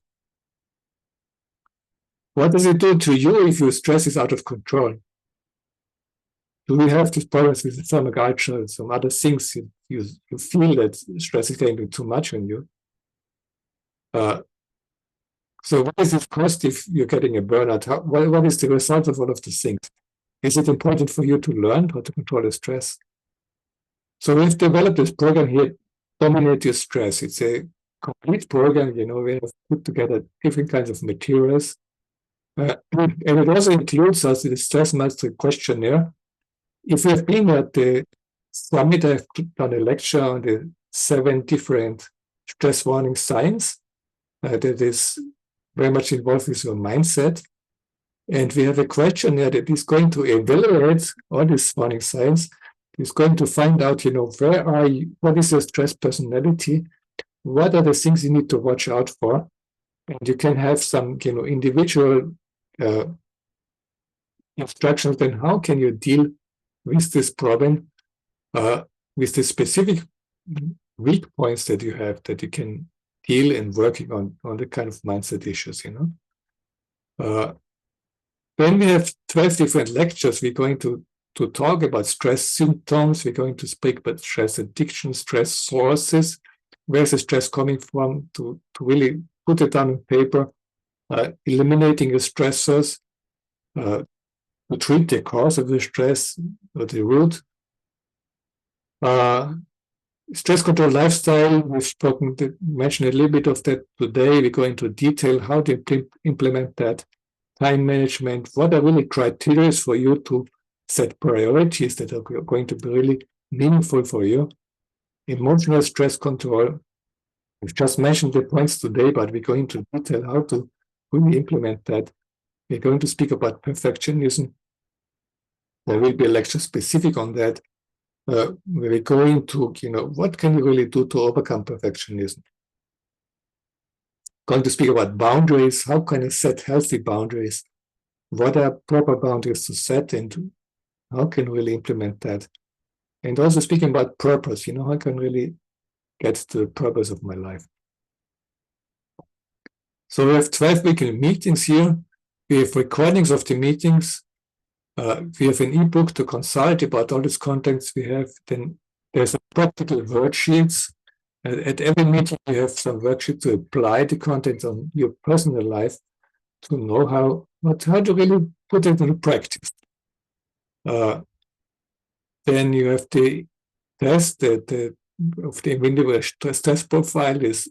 Speaker 1: What does it do to you if your stress is out of control? Do we have these problems with the stomach ulcer and some other things? You feel that stress is getting too much on you. So what is it cost if you're getting a burnout? What is the result of all of these things? Is it important for you to learn how to control the stress? So we've developed this program here, Dominate Your Stress. It's a complete program, we have put together different kinds of materials. And it also includes us the Stress Mastery Questionnaire. If you have been at the summit, I've done a lecture on the 7 different stress warning signs that is very much involved with your mindset. And we have a questionnaire that is going to evaluate all these warning signs. It's going to find out, where are you, what is your stress personality, what are the things you need to watch out for, and you can have some, individual instructions. Then how can you deal with this problem, with the specific weak points that you have that you can deal in working on the kind of mindset issues, Then we have 12 different lectures. We're going to talk about stress symptoms. We're going to speak about stress addiction, stress sources. Where's the stress coming from? To really put it down on paper, eliminating the stressors, to treat the cause of the stress or the root. Stress control lifestyle, we've mentioned a little bit of that today. We go into detail how to implement that. Time management, what are really criteria for you to set priorities that are going to be really meaningful for you. Emotional stress control, we've just mentioned the points today, but we're going into detail how to really implement that. We're going to speak about perfectionism. There will be a lecture specific on that. We're going to, what can you really do to overcome perfectionism? Going to speak about boundaries. How can you set healthy boundaries? What are proper boundaries to set, and how can you really implement that? And also speaking about purpose, how can I really get to the purpose of my life? So we have 12 weekly meetings here. We have recordings of the meetings. We have an ebook to consult about all these contents we have. Then there's a practical worksheets. At every meeting, you have some worksheets to apply the content on your personal life to know how to really put it into practice. Then you have the test of the individual stress profile is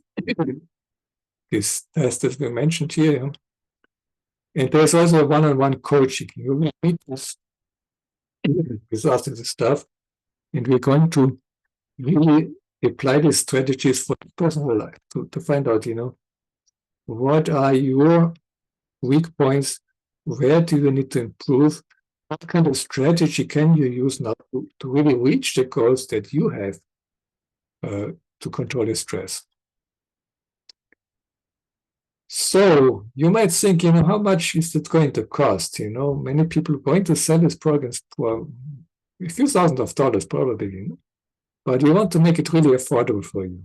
Speaker 1: this test that we mentioned here. And there's also one-on-one coaching. You will meet with us in the stuff, and we're going to really apply these strategies for personal life to find out, what are your weak points? Where do you need to improve? What kind of strategy can you use now to really reach the goals that you have to control your stress? So you might think, how much is it going to cost? Many people are going to sell these programs for a few $1,000s probably. but you want to make it really affordable for you.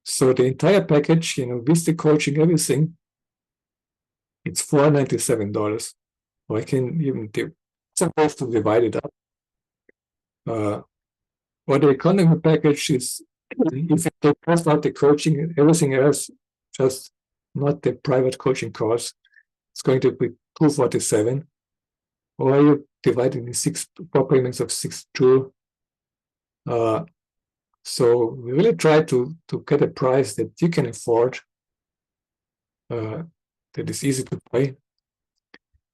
Speaker 1: So the entire package, with the coaching, everything, it's $497. Or I can even supposed to divide it up. Or the economy package is, if they cost out the coaching and everything else, just not the private coaching course, it's going to be $247. Or you divide it in 4 payments of 62. So we really try to get a price that you can afford, that is easy to pay.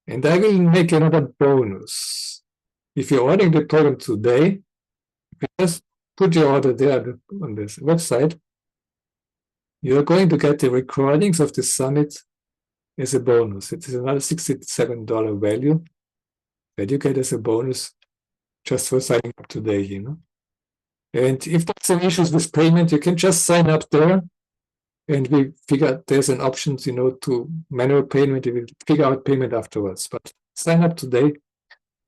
Speaker 1: And I will make another bonus. If you're ordering the program today, you just put your order there on this website. You're going to get the recordings of the summit as a bonus. It is another $67 value that you get as a bonus just for signing up today, And if there's some issues with payment, you can just sign up there. And we figure out there's an option, to manual payment. You will figure out payment afterwards. But sign up today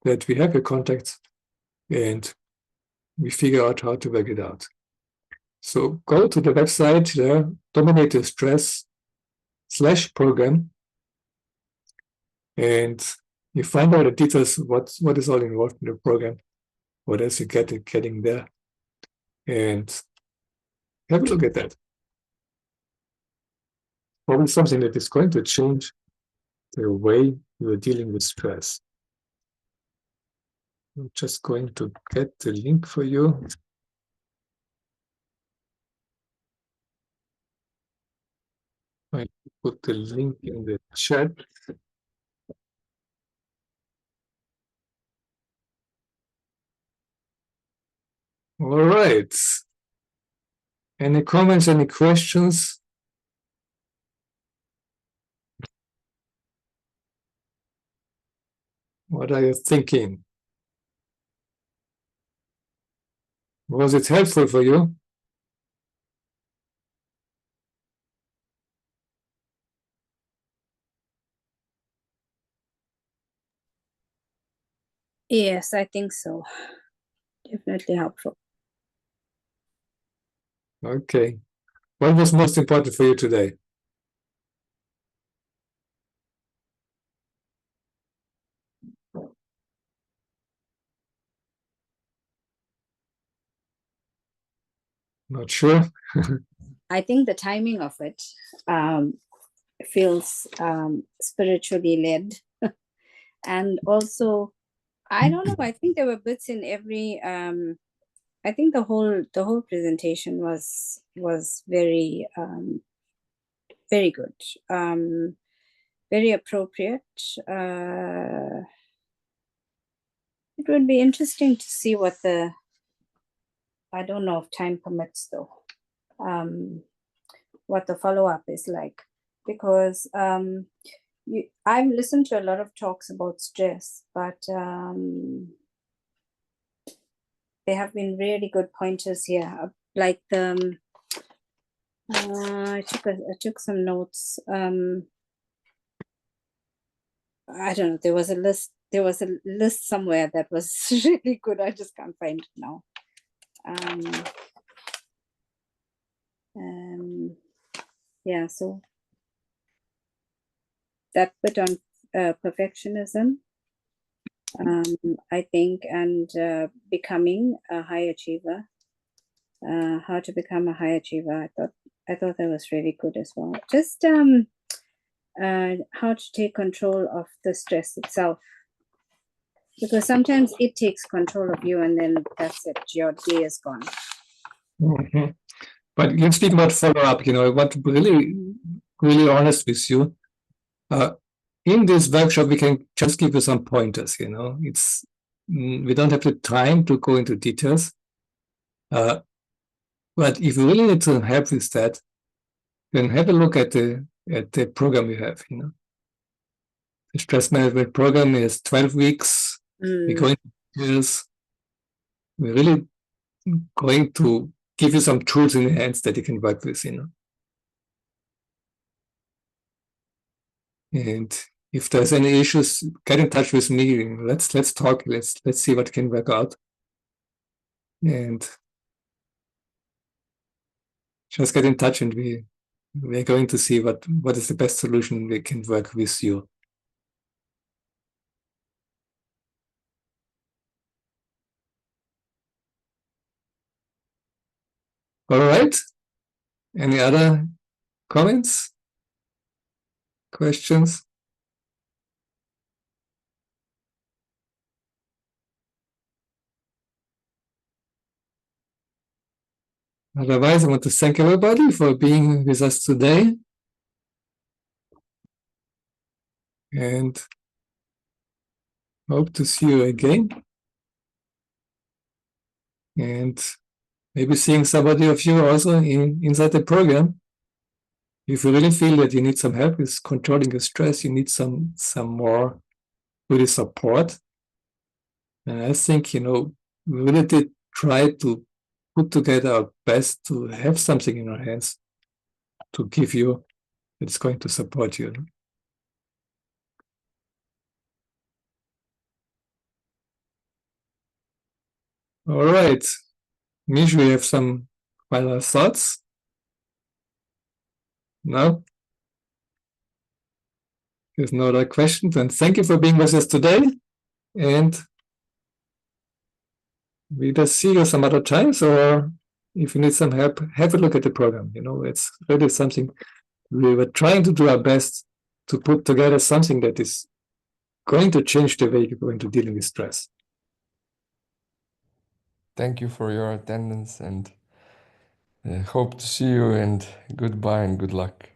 Speaker 1: that we have your contacts and we figure out how to work it out. So go to the website there, Dominate Your Stress/program, and you find out the details, what is all involved in the program, what else you getting there, and have a look at that. Probably something that is going to change the way you are dealing with stress. I'm just going to get the link for you. I put the link in the chat. All right. Any comments, any questions? What are you thinking? Was it helpful for you?
Speaker 3: Yes, I think so. Definitely helpful.
Speaker 1: Okay. What was most important for you today? Not sure.
Speaker 3: I think the timing of it feels spiritually led. And also, I don't know, I think there were bits in every I think the whole presentation was very very good, very appropriate. It would be interesting to see what I don't know if time permits though, what the follow-up is like, because I've listened to a lot of talks about stress, but there have been really good pointers here, like the I took some notes. I don't know, there was a list somewhere that was really good. I just can't find it now. Yeah, so that bit on perfectionism, I think, and becoming a high achiever, how to become a high achiever. I thought that was really good as well. Just how to take control of the stress itself, because sometimes it takes control of you, and then that's it. Your day is gone.
Speaker 1: Mm-hmm. But you speak about follow-up. I want to be really honest with you. In this workshop, we can just give you some pointers. It's we don't have the time to go into details. But if you really need some help with that, then have a look at the program we have. The stress management program is 12 weeks. We go into details. We're really going to give you some tools in your hands that you can work with. And if there's any issues, get in touch with me. Let's talk. Let's see what can work out. And just get in touch, and we're going to see what is the best solution we can work with you. All right. Any other comments? Questions? Otherwise, I want to thank everybody for being with us today. And hope to see you again. And maybe seeing somebody of you also inside the program. If you really feel that you need some help with controlling your stress, you need some more really support. And I think, we really did try to put together our best to have something in our hands to give you that's going to support you. All right. Mish, we have some final thoughts? No? There's no other questions. And thank you for being with us today. And we just see you some other times, or if you need some help, have a look at the program. It's really something we were trying to do our best to put together something that is going to change the way you're going to dealing with stress.
Speaker 2: Thank you for your attendance, and hope to see you, and goodbye and good luck.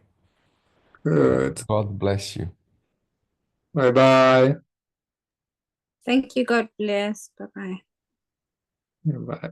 Speaker 1: Good.
Speaker 2: God bless you.
Speaker 1: Bye-bye.
Speaker 3: Thank you. God bless. Bye-bye.
Speaker 1: Bye.